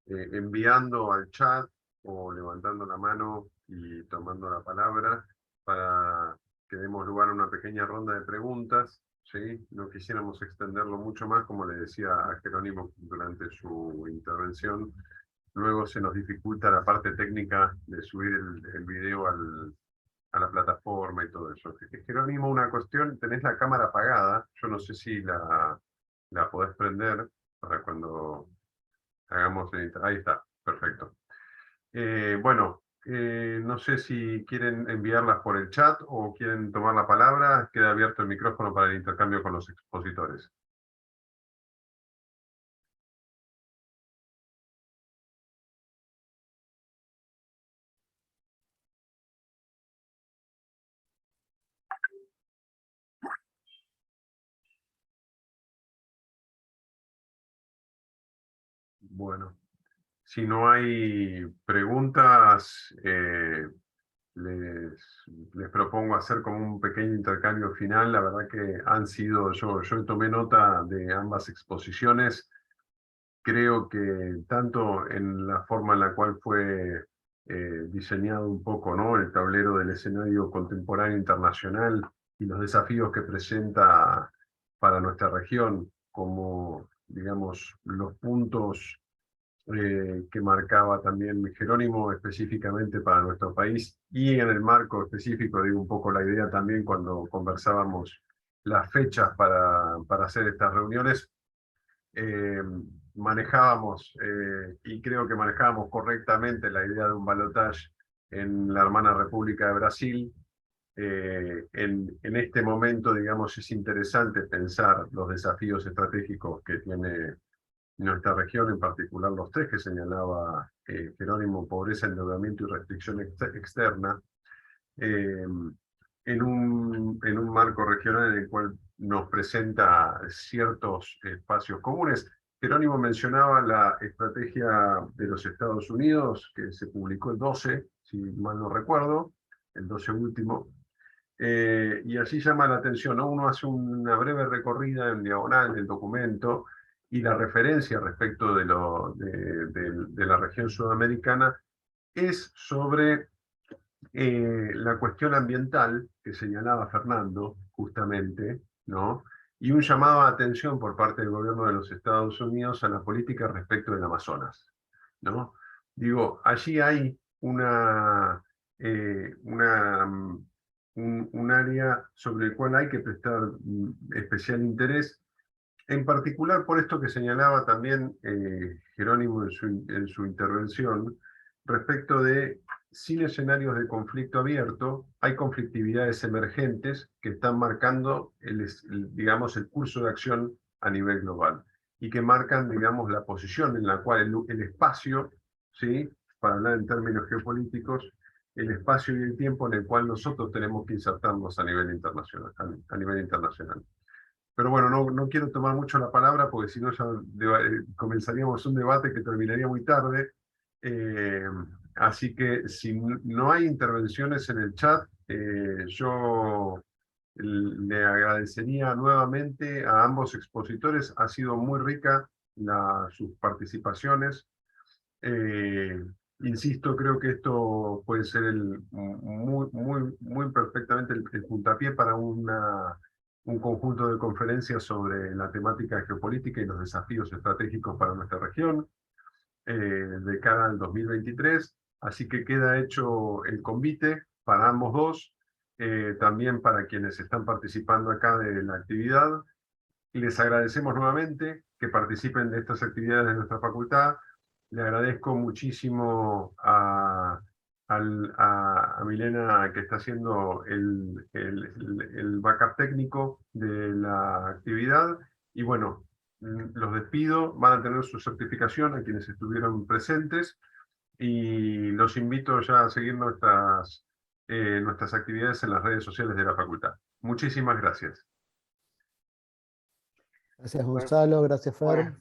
Speaker 3: enviando al chat o levantando la mano y tomando la palabra para que demos lugar a una pequeña ronda de preguntas. ¿sí? No quisiéramos extenderlo mucho más, como le decía a Jerónimo durante su intervención. Luego se nos dificulta la parte técnica de subir el video a la plataforma y todo eso. Jerónimo, una cuestión, tenés la cámara apagada, yo no sé si la podés prender para cuando hagamos ahí está, perfecto. Bueno, no sé si quieren enviarlas por el chat o quieren tomar la palabra. Queda abierto el micrófono para el intercambio con los expositores. Bueno, si no hay preguntas, les propongo hacer como un pequeño intercambio final. La verdad que han sido, yo tomé nota de ambas exposiciones. Creo que tanto en la forma en la cual fue diseñado un poco, ¿no?, el tablero del escenario contemporáneo internacional y los desafíos que presenta para nuestra región, como, digamos, los puntos que marcaba también Jerónimo específicamente para nuestro país, y en el marco específico, digo, un poco la idea también cuando conversábamos las fechas para hacer estas reuniones, manejábamos, y creo que manejábamos correctamente la idea de un balotaje en la hermana República de Brasil. En este momento, digamos, es interesante pensar los desafíos estratégicos que tiene nuestra región, en particular los tres que señalaba Jerónimo: pobreza, endeudamiento y restricción externa, en un marco regional en el cual nos presenta ciertos espacios comunes. Jerónimo mencionaba la estrategia de los Estados Unidos, que se publicó el 12, si mal no recuerdo, el 12 último, y allí llama la atención, ¿no? Uno hace una breve recorrida en diagonal del documento, y la referencia respecto de la región sudamericana es sobre la cuestión ambiental que señalaba Fernando, justamente, ¿no? Y un llamado a atención por parte del gobierno de los Estados Unidos a la política respecto del Amazonas, ¿no? Digo, allí hay un área sobre el cual hay que prestar especial interés, en particular por esto que señalaba también Jerónimo en su intervención, respecto de, sin escenarios de conflicto abierto, hay conflictividades emergentes que están marcando digamos, el curso de acción a nivel global, y que marcan, digamos, la posición en la cual el espacio, ¿sí?, para hablar en términos geopolíticos, el espacio y el tiempo en el cual nosotros tenemos que insertarnos a nivel internacional. Pero bueno, no quiero tomar mucho la palabra, porque si no ya comenzaríamos un debate que terminaría muy tarde. Así que si no hay intervenciones en el chat, yo le agradecería nuevamente a ambos expositores. Ha sido muy rica sus participaciones. Insisto, creo que esto puede ser muy perfectamente el puntapié para un conjunto de conferencias sobre la temática geopolítica y los desafíos estratégicos para nuestra región de cara al 2023. Así que queda hecho el convite para ambos dos, también para quienes están participando acá de la actividad. Les agradecemos nuevamente que participen de estas actividades de nuestra facultad. Le agradezco muchísimo a Milena, que está haciendo el backup técnico de la actividad. Y bueno, los despido. Van a tener su certificación a quienes estuvieron presentes, y los invito ya a seguir nuestras actividades en las redes sociales de la facultad. Muchísimas gracias.
Speaker 7: Gracias, Gonzalo. Gracias, Fer.